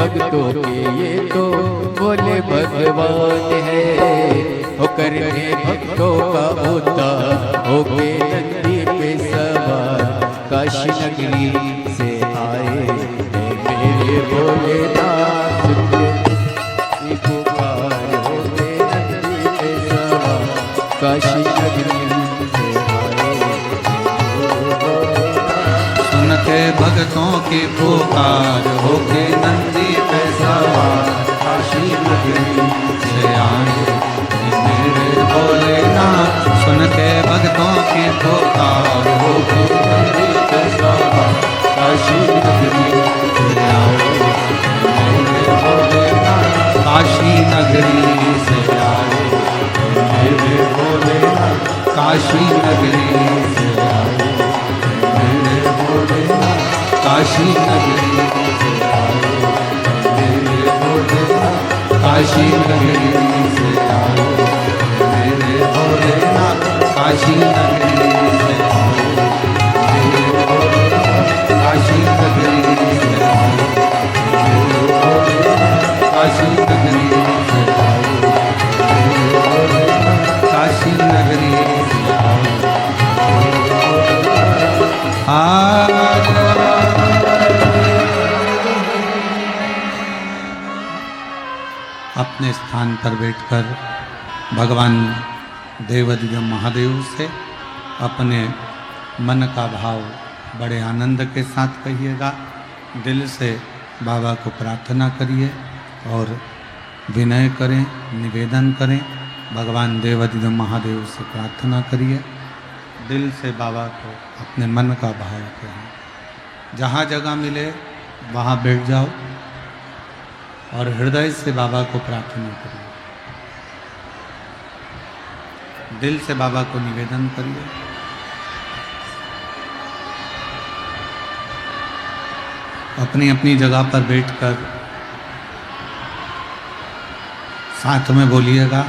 भक्तों के ये तो बोले भगवान है। होकर के भक्तों का उद्धार होके नंदी पे सवार काशी नगरी से आए हैं मेरे भोलेनाथ। पुकार होके नंदी पे सवार काशी नगरी से आए सुनते भक्तों की पुकार होके नंदी पे सवार काशी नगरी से आए मेरे भोलेनाथ। सुनते भक्तों की पुकार होके नंदी पे सवार काशी नगरी से आए मेरे भोलेनाथ। काशी नगरी से आए मेरे भोलेनाथ। काशी नगरी से आए मेरे भोलेनाथ। काशी नगरी से आए मेरे भोलेनाथ। काशी नगरी से आए मेरे भोलेनाथ। काशी नगरी से आए मेरे भोलेनाथ। काशी नगरी से आए मेरे भोलेनाथ। काशी नगरी से आए मेरे भोलेनाथ। काशी स्थान पर बैठकर भगवान देवाधिदेव महादेव से अपने मन का भाव बड़े आनंद के साथ कहिएगा। दिल से बाबा को प्रार्थना करिए और विनय करें, निवेदन करें। भगवान देवाधिदेव महादेव से प्रार्थना करिए, दिल से बाबा को अपने मन का भाव कहें। जहाँ जगह मिले वहाँ बैठ जाओ और हृदय से बाबा को प्रार्थना करिए, दिल से बाबा को निवेदन करिए। अपनी अपनी जगह पर बैठकर साथ में बोलिएगा।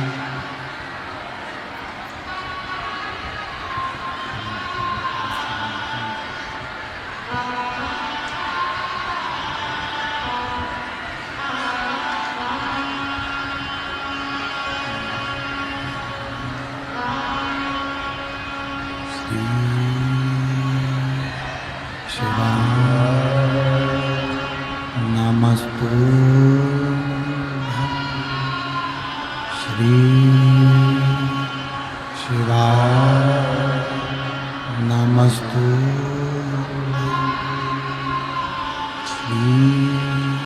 नमस्तु श्री